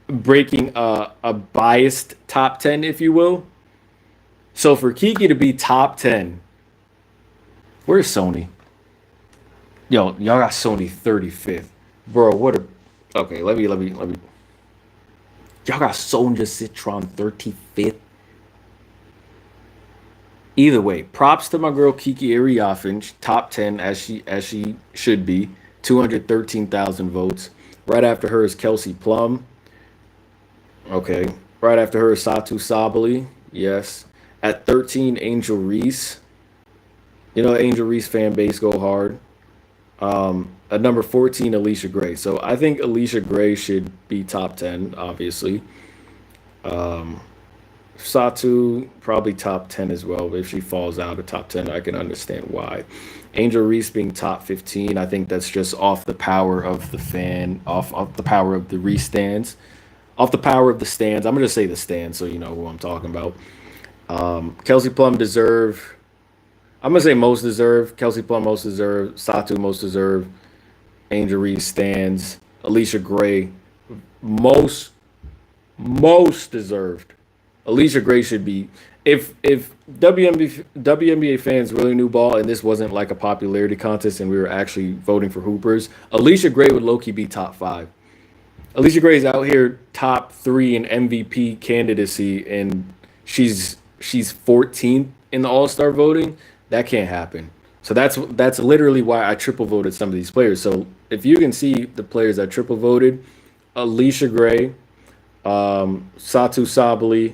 breaking a biased top 10, if you will. So for Kiki to be top 10, where's Sony? Yo, y'all got Sony 35th. Bro, what a okay, let me y'all got Sonja Citron 35th. Either way, props to my girl Kiki Ariafen, top 10 as she should be, 213,000 votes. Right after her is Kelsey Plum. Okay. Right after her is Satu Sabali. Yes. At 13, Angel Reese. You know, Angel Reese fan base go hard. At number 14, Alicia Gray. So I think Alicia Gray should be top 10, obviously. Satu probably top 10 as well. But if she falls out of top 10, I can understand why. Angel Reese being top 15, I think that's just off the power of the fan, off the power of the Reese stands, off the power of the stands. I'm gonna say the stands, so you know who I'm talking about. Kelsey Plum deserve. I'm gonna say most deserve. Kelsey Plum most deserve. Satu most deserve. Angel Reese stands. Alicia Gray most deserved. Alicia Gray should be if WNBA fans really knew ball and this wasn't like a popularity contest and we were actually voting for hoopers, Alicia Gray would low-key be top 5. Alicia Gray is out here top 3 in MVP candidacy and she's 14th in the All-Star voting. That can't happen. So that's literally why I triple voted some of these players. So if you can see the players that triple voted, Alicia Gray, Satu Sabali,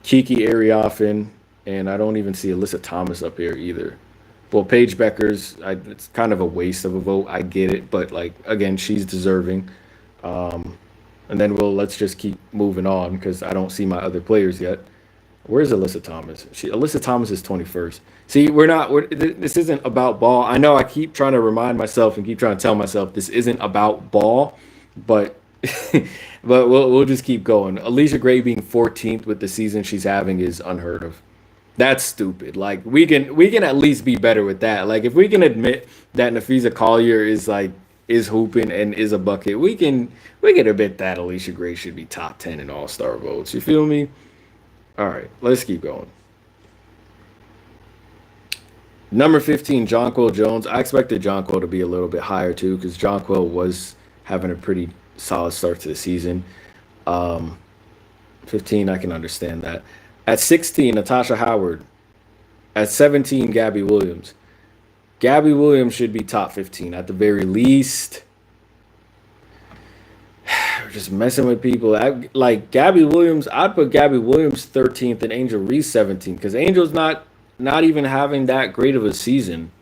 Kiki Ariafen, and I don't even see Alyssa Thomas up here either. Well, Paige Beckers, it's kind of a waste of a vote. I get it, but like again, she's deserving. and then let's just keep moving on because I don't see my other players yet. Where's Alyssa Thomas? Alyssa Thomas is 21st. See, this isn't about ball. I know I keep trying to remind myself and keep trying to tell myself this isn't about ball, but but we'll just keep going. Alicia Gray being 14th with the season she's having is unheard of. That's stupid. Like we can at least be better with that. Like if we can admit that Nafisa Collier is hooping and is a bucket, we can admit that Alicia Gray should be top 10 in All-Star votes. You feel me? All right, let's keep going. Number 15, Jonquel Jones. I expected Jonquel to be a little bit higher too because Jonquel was having a pretty solid start to the season. Um, 15, I can understand that. At 16, Natasha Howard. At 17, Gabby Williams. Gabby Williams should be top 15 at the very least. We're just messing with people. Like Gabby Williams, I'd put Gabby Williams 13th and Angel Reese 17th because Angel's not even having that great of a season.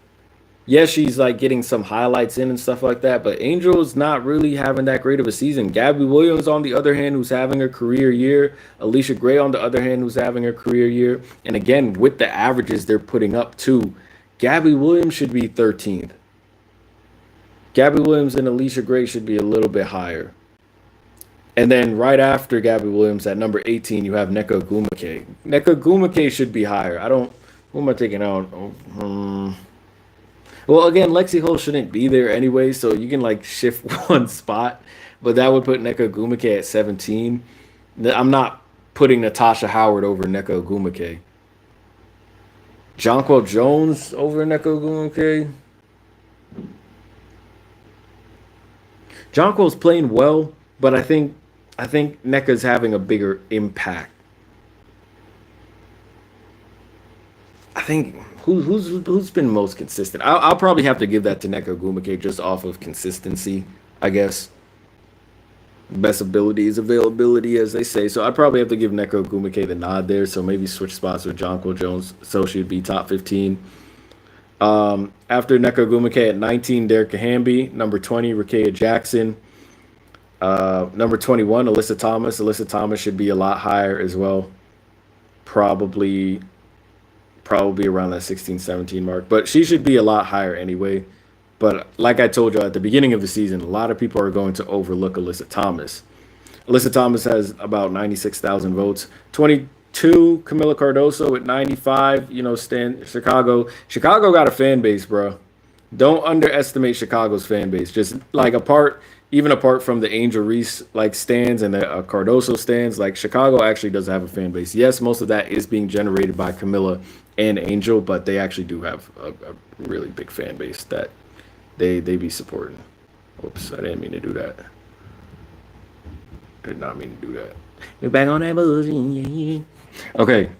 Yes, she's like getting some highlights in and stuff like that, but Angel's not really having that great of a season. Gabby Williams, on the other hand, who's having a career year. Alicia Gray, on the other hand, who's having a career year. And again, with the averages they're putting up too, Gabby Williams should be 13th. Gabby Williams and Alicia Gray should be a little bit higher. And then right after Gabby Williams at number 18, you have Nneka Ogwumike. Nneka Ogwumike should be higher. Who am I taking out? Well, again, Lexi Hull shouldn't be there anyway, so you can like shift one spot, but that would put Nneka Ogwumike at 17. I'm not putting Natasha Howard over Nneka Ogwumike. Jonquel Jones over Nneka Ogwumike. Jonquel's playing well, but I think Nneka's having a bigger impact. I think who's been most consistent. I'll probably have to give that to Nneka Ogwumike just off of consistency, I guess. Best ability is availability, as they say. So I'd probably have to give Nneka Ogwumike the nod there. So maybe switch spots with Jonquel Jones, so she'd be top 15. After Nneka Ogwumike at 19, Derek Hamby. Number 20, Rickea Jackson. Number 21, Alyssa Thomas. Alyssa Thomas should be a lot higher as well. Probably around that 16, 17 mark. But she should be a lot higher anyway. But like I told you at the beginning of the season, a lot of people are going to overlook Alyssa Thomas. Alyssa Thomas has about 96,000 votes. 22, Camila Cardoso at 95. Chicago. Chicago got a fan base, bro. Don't underestimate Chicago's fan base. Just like even apart from the Angel Reese like stands and the Cardoso stands, like Chicago actually does have a fan base. Yes, most of that is being generated by Camila and Angel, but they actually do have a really big fan base that they be supporting. Oops, I didn't mean to do that. I did not mean to do that. We're back on that bullshit. Okay.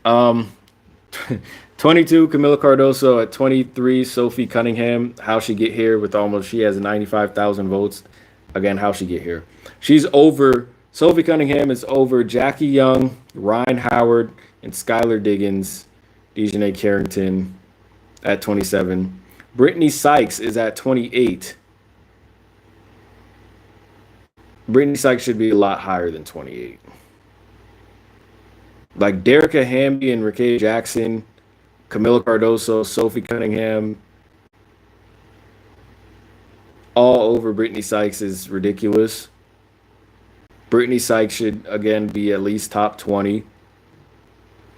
22, Camila Cardoso. At 23, Sophie Cunningham. How she get here she has 95,000 votes. Again, how she get here. Sophie Cunningham is over Jackie Young, Ryan Howard, and Skylar Diggins. Dejanay Carrington at 27. Brittany Sykes is at 28. Brittany Sykes should be a lot higher than 28. Like Derica Hamby and Rickea Jackson, Camila Cardoso, Sophie Cunningham, all over Brittany Sykes is ridiculous. Brittany Sykes should, again, be at least top 20.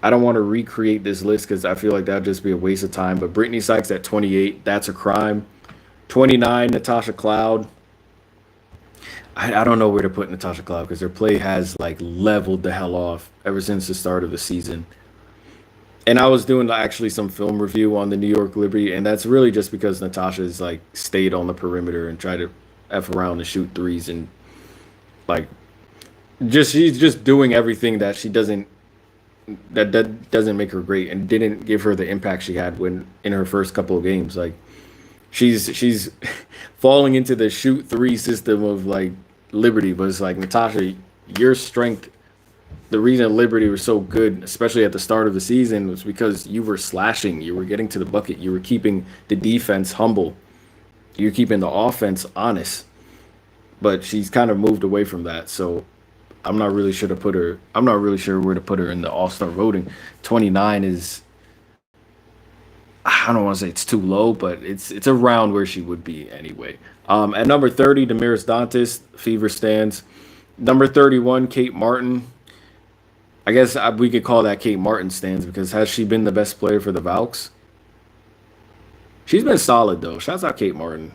I don't want to recreate this list because I feel like that would just be a waste of time. But Brittany Sykes at 28, that's a crime. 29, Natasha Cloud. I don't know where to put Natasha Cloud because her play has like leveled the hell off ever since the start of the season. And I was doing actually some film review on the New York Liberty, and that's really just because Natasha's like stayed on the perimeter and tried to F around and shoot threes and like she's just doing everything that doesn't make her great and didn't give her the impact she had when in her first couple of games. Like she's falling into the shoot three system of like Liberty, but it's like Natasha, your strength, the reason Liberty was so good, especially at the start of the season, was because you were slashing, you were getting to the bucket, you were keeping the defense humble, you're keeping the offense honest. But she's kind of moved away from that. So I'm not really sure to put her. I'm not really sure where to put her in the All Star voting. 29 is, I don't want to say it's too low, but it's around where she would be anyway. At number 30, Damaris Dantas, Fever stands. Number 31, Kate Martin. I guess we could call that Kate Martin stands because has she been the best player for the Valks? She's been solid though. Shouts out Kate Martin.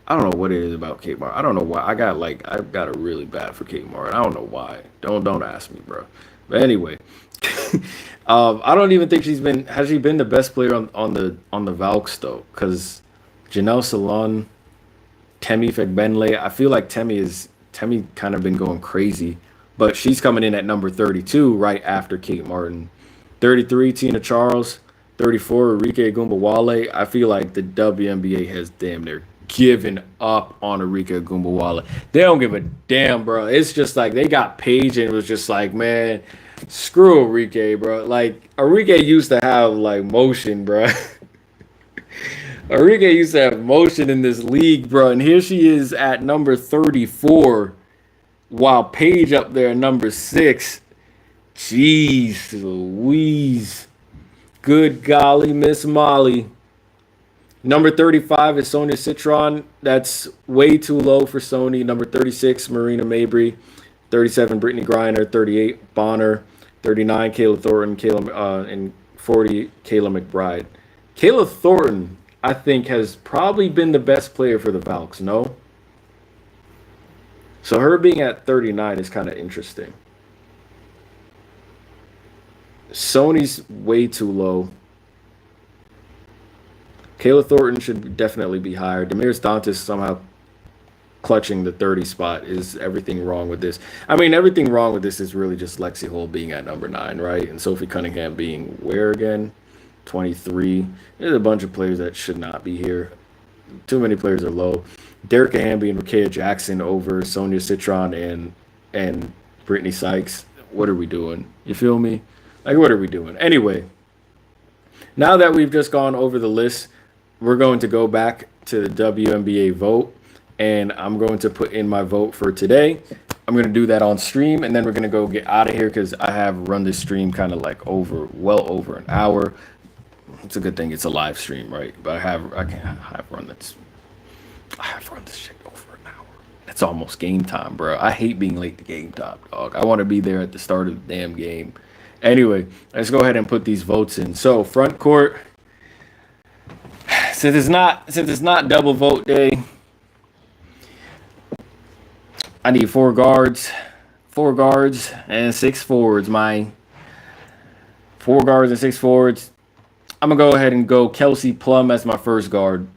I don't know what it is about Kate Martin. I don't know why. I got a really bad for Kate Martin. I don't know why. Don't ask me, bro. But anyway, I don't even think she's been. Has she been the best player on the Valks though? Because Janelle Salon, Temi Fegbenle. I feel like Temi kind of been going crazy, but she's coming in at number 32 right after Kate Martin. 33, Tina Charles. 34, Enrique Gumbawale. I feel like the WNBA has damn near given up on Enrique Gumbawale. They don't give a damn, bro. It's just like they got Paige and it was just like, man, screw Enrique, bro. Like Enrique used to have like motion, bro. Enrique used to have motion in this league, bro. And here she is at number 34, while Paige up there at number 6. Jeez Louise. Good golly, Miss Molly. Number 35 is Sonia Citron. That's way too low for Sony. Number 36, Marina Mabry. 37, Brittany Griner. 38, Bonner. 39, Kayla Thornton. And 40, Kayla McBride. Kayla Thornton, I think, has probably been the best player for the Valks, no? So her being at 39 is kind of interesting. Sony's way too low. Kayla Thornton should definitely be higher. Damaris Dantas somehow clutching the 30 spot. Is everything wrong with this? I mean, everything wrong with this is really just Lexi Hull being at number 9, right? And Sophie Cunningham being where again? 23. There's a bunch of players that should not be here. Too many players are low. Derek Hamby and Rakea Jackson over Sonia Citron and Brittany Sykes. What are we doing? You feel me? Like, what are we doing? Anyway, now that we've just gone over the list, we're going to go back to the WNBA vote, and I'm going to put in my vote for today. I'm going to do that on stream, and then we're going to go get out of here because I have run this stream kind of like well over an hour. It's a good thing it's a live stream, right? But I have run this shit over an hour. It's almost game time, bro. I hate being late to game time, dog. I want to be there at the start of the damn game. Anyway, let's go ahead and put these votes in. So front court, since it's not double vote day, I need 4 guards and 6 forwards. My 4 guards and 6 forwards. I'm gonna go ahead and go Kelsey Plum as my first guard.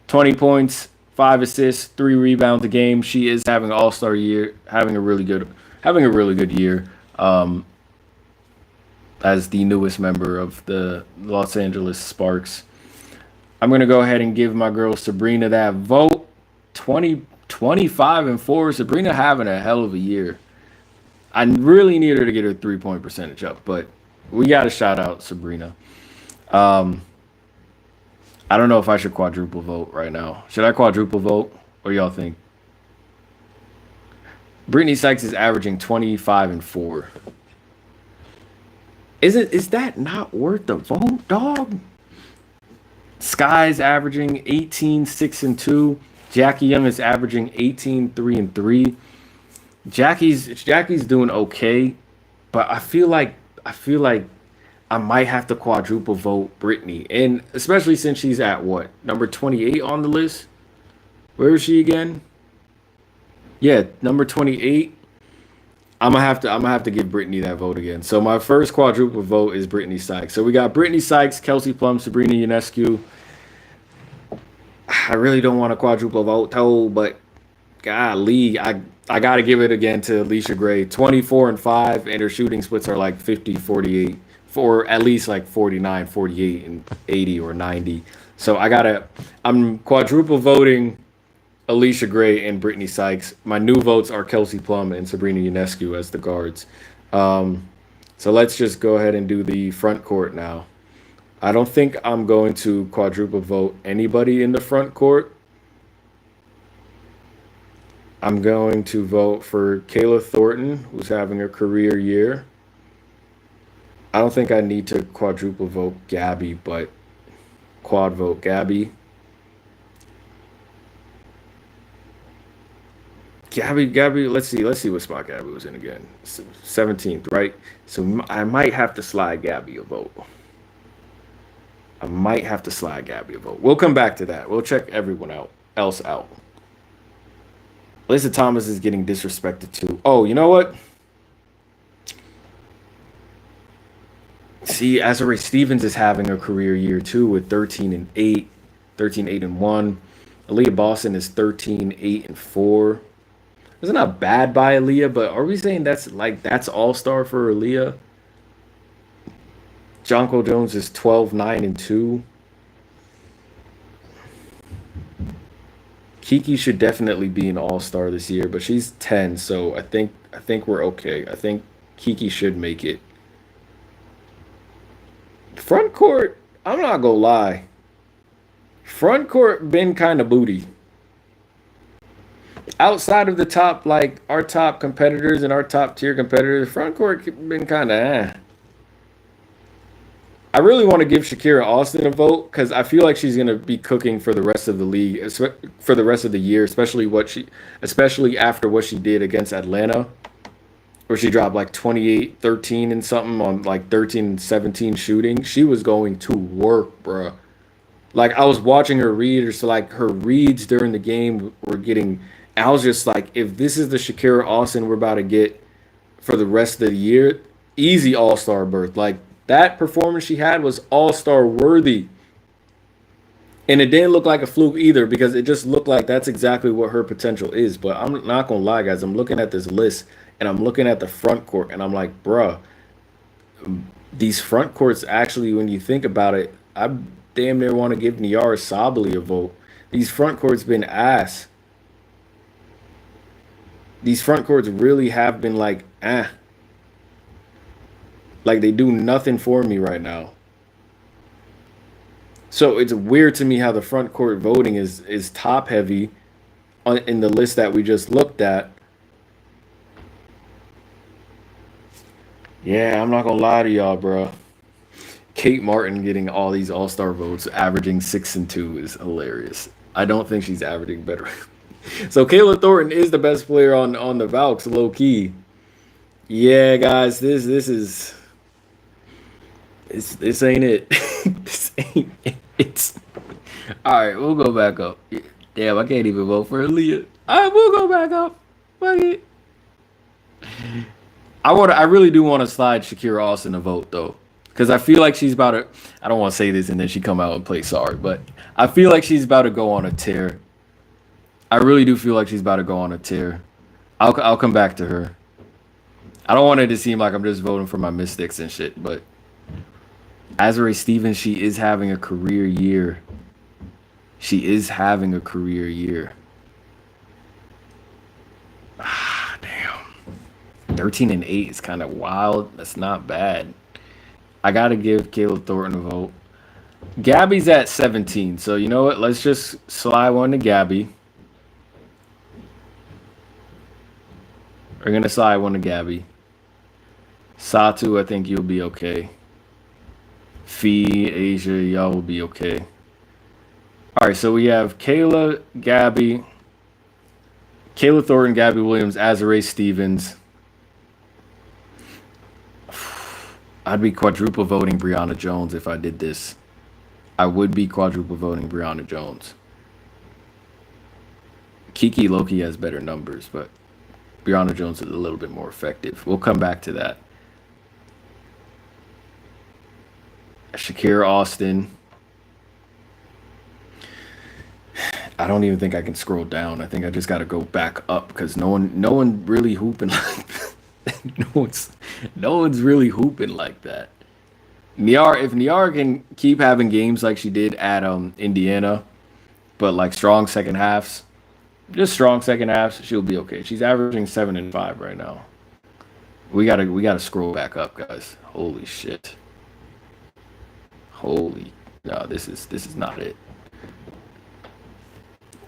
20 points, 5 assists, 3 rebounds a game. She is having an all-star year, having a really good year. As the newest member of the Los Angeles Sparks. I'm going to go ahead and give my girl Sabrina that vote. 25 and 4. Sabrina having a hell of a year. I really need her to get her 3-point percentage up, but we got to shout out Sabrina. I don't know if I should quadruple vote right now. Should I quadruple vote? What do y'all think? Brittany Sykes is averaging 25 and 4. Is that not worth the vote, dog? Sky's averaging 18, 6 and 2. Jackie Young is averaging 18, 3 and 3. Jackie's doing okay, but I feel like I might have to quadruple vote Brittany, and especially since she's at what, number 28 on the list. Where is she again? Yeah, number 28. I'm gonna have to give Brittany that vote again. So my first quadruple vote is Brittany Sykes. So we got Brittany Sykes, Kelsey Plum, Sabrina Ionescu. I really don't want to quadruple vote, but golly, I gotta give it again to Alicia Gray. 24 and 5, and her shooting splits are like 50, 48, for at least like 49, 48, and 80 or 90. So I'm quadruple voting Alicia Gray and Brittany Sykes. My new votes are Kelsey Plum and Sabrina Ionescu as the guards. So let's just go ahead and do the front court now. I don't think I'm going to quadruple vote anybody in the front court. I'm going to vote for Kayla Thornton, who's having a career year. I don't think I need to quadruple vote Gabby, but quad vote Gabby. Gabby. Let's see what spot Gabby was in again. 17th, right? So I might have to slide Gabby a vote. I might have to slide Gabby a vote. We'll come back to that. We'll check everyone else out. Alyssa Thomas is getting disrespected too. Oh, you know what? See, Azurá Stevens is having a career year too with 13-8, 13-8-1. Aaliyah Boston is 13-8-4. It's not bad by Aaliyah, but are we saying that's all star for Aaliyah? Jonquel Jones is 12-9-2. Kiki should definitely be an all-star this year, but she's 10, so I think we're okay. I think Kiki should make it. Front court, I'm not gonna lie. Front court been kind of booty. Outside of the top, like our top competitors and our top tier competitors, front court been kind of I really want to give Shakira Austin a vote because I feel like she's gonna be cooking for the rest of the league, for the rest of the year, especially after what she did against Atlanta, where she dropped like 28, 13 and something on like 13 17 shooting. She was going to work, bruh. Like I was watching her read, or so like her reads during the game were getting. I was just like, if this is the Shakira Austin we're about to get for the rest of the year, easy All Star berth. Like that performance she had was All Star worthy, and it didn't look like a fluke either because it just looked like that's exactly what her potential is. But I'm not gonna lie, guys. I'm looking at this list and I'm looking at the front court and I'm like, bruh, these front courts actually, when you think about it, I damn near want to give Niara Sabally a vote. These front courts been ass. These front courts really have been like, like they do nothing for me right now. So it's weird to me how the front court voting is top heavy in the list that we just looked at. Yeah, I'm not gonna lie to y'all, bro. Kate Martin getting all these All Star votes, averaging 6-2 is hilarious. I don't think she's averaging better. So Kayla Thornton is the best player on the Valks, low key. Yeah, guys, this ain't it. This ain't it. It's all right. We'll go back up. Damn, I can't even vote for Aaliyah. All right, we'll go back up. Fuck it. I really do want to slide Shakira Austin a vote though, because I feel like she's about to. I don't want to say this and then she come out and play sorry, but I feel like she's about to go on a tear. I really do feel like she's about to go on a tear. I'll come back to her. I don't want it to seem like I'm just voting for my Mystics and shit, but Azurá Stevens, she is having a career year. She is having a career year. Ah, damn. 13-8 is kind of wild. That's not bad. I got to give Kayla Thornton a vote. Gabby's at 17, so you know what? Let's just slide one to Gabby. We're going to slide one to Gabby. Satu, I think you'll be okay. Fee, Asia, y'all will be okay. All right, so we have Kayla, Gabby, Kayla Thornton, Gabby Williams, Azurá Stevens. I'd be quadruple voting Brianna Jones if I did this. I would be quadruple voting Brianna Jones. Kiki Loki has better numbers, but Brianna Jones is a little bit more effective. We'll come back to that. Shakira Austin. I don't even think I can scroll down. I think I just got to go back up because no one really hooping like no one's really hooping like that. If Niara can keep having games like she did at Indiana, but like strong second halves, she'll be okay. She's averaging 7 and 5 right now. We gotta scroll back up, guys. Holy shit. No, this is not it.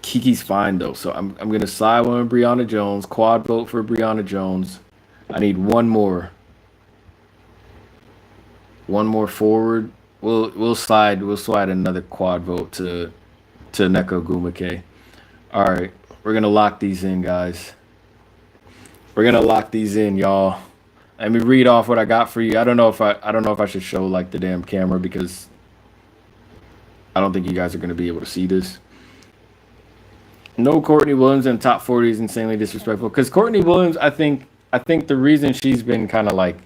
Kiki's fine though, so I'm gonna side one with Brianna Jones. Quad vote for Brianna Jones. I need one more. One more forward. We'll slide another quad vote to Neko Gumake. All right, we're gonna lock these in, guys. We're gonna lock these in, y'all. Let me read off what I got for you. I don't know if I should show like the damn camera because I don't think you guys are gonna be able to see this. No Courtney Williams in top 40 is insanely disrespectful because Courtney Williams, I think the reason she's been kind of like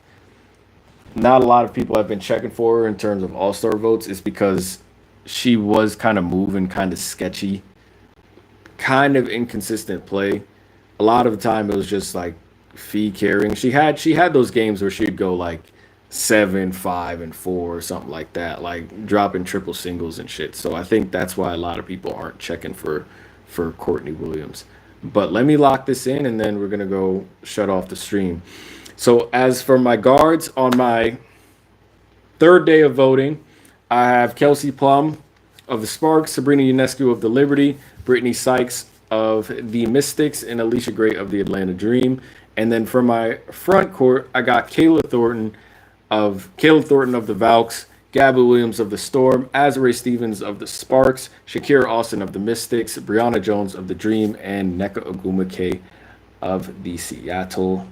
not a lot of people have been checking for her in terms of all-star votes is because she was kind of moving kind of sketchy, kind of inconsistent play. A lot of the time it was just like fee carrying. She had those games where she'd go like 7, 5, and 4 or something like that, like dropping triple singles and shit. So I think that's why a lot of people aren't checking for Courtney Williams. But let me lock this in and then we're gonna go shut off the stream. So as for my guards on my third day of voting, I have Kelsey Plum of the Sparks, Sabrina Ionescu of the Liberty, Brittany Sykes of the Mystics, and Alicia Gray of the Atlanta Dream. And then for my front court, I got Kayla Thornton of the Valks, Gabby Williams of the Storm, Azare Stevens of the Sparks, Shakira Austin of the Mystics, Brianna Jones of the Dream, and Nneka Ogwumike of the Seattle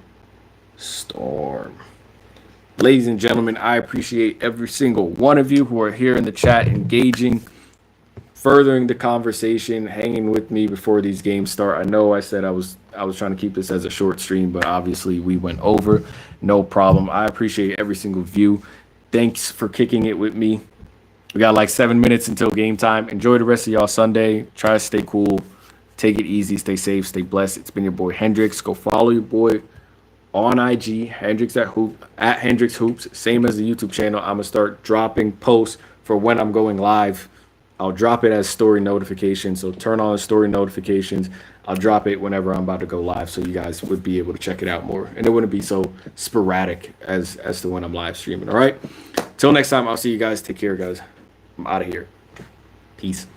Storm. Ladies and gentlemen, I appreciate every single one of you who are here in the chat engaging, furthering the conversation, hanging with me before these games start. I know I said I was trying to keep this as a short stream, but obviously we went over. No problem. I appreciate every single view. Thanks for kicking it with me. We got like 7 minutes until game time. Enjoy the rest of y'all Sunday. Try to stay cool. Take it easy. Stay safe. Stay blessed. It's been your boy Hendrix. Go follow your boy on IG, Hendrix at Hendrix Hoops, same as the YouTube channel. I'm gonna start dropping posts for when I'm going live. I'll drop it as story notifications, so turn on the story notifications. I'll drop it whenever I'm about to go live, so you guys would be able to check it out more, and it wouldn't be so sporadic as to when I'm live streaming. All right, till next time, I'll see you guys. Take care, guys. I'm out of here. Peace.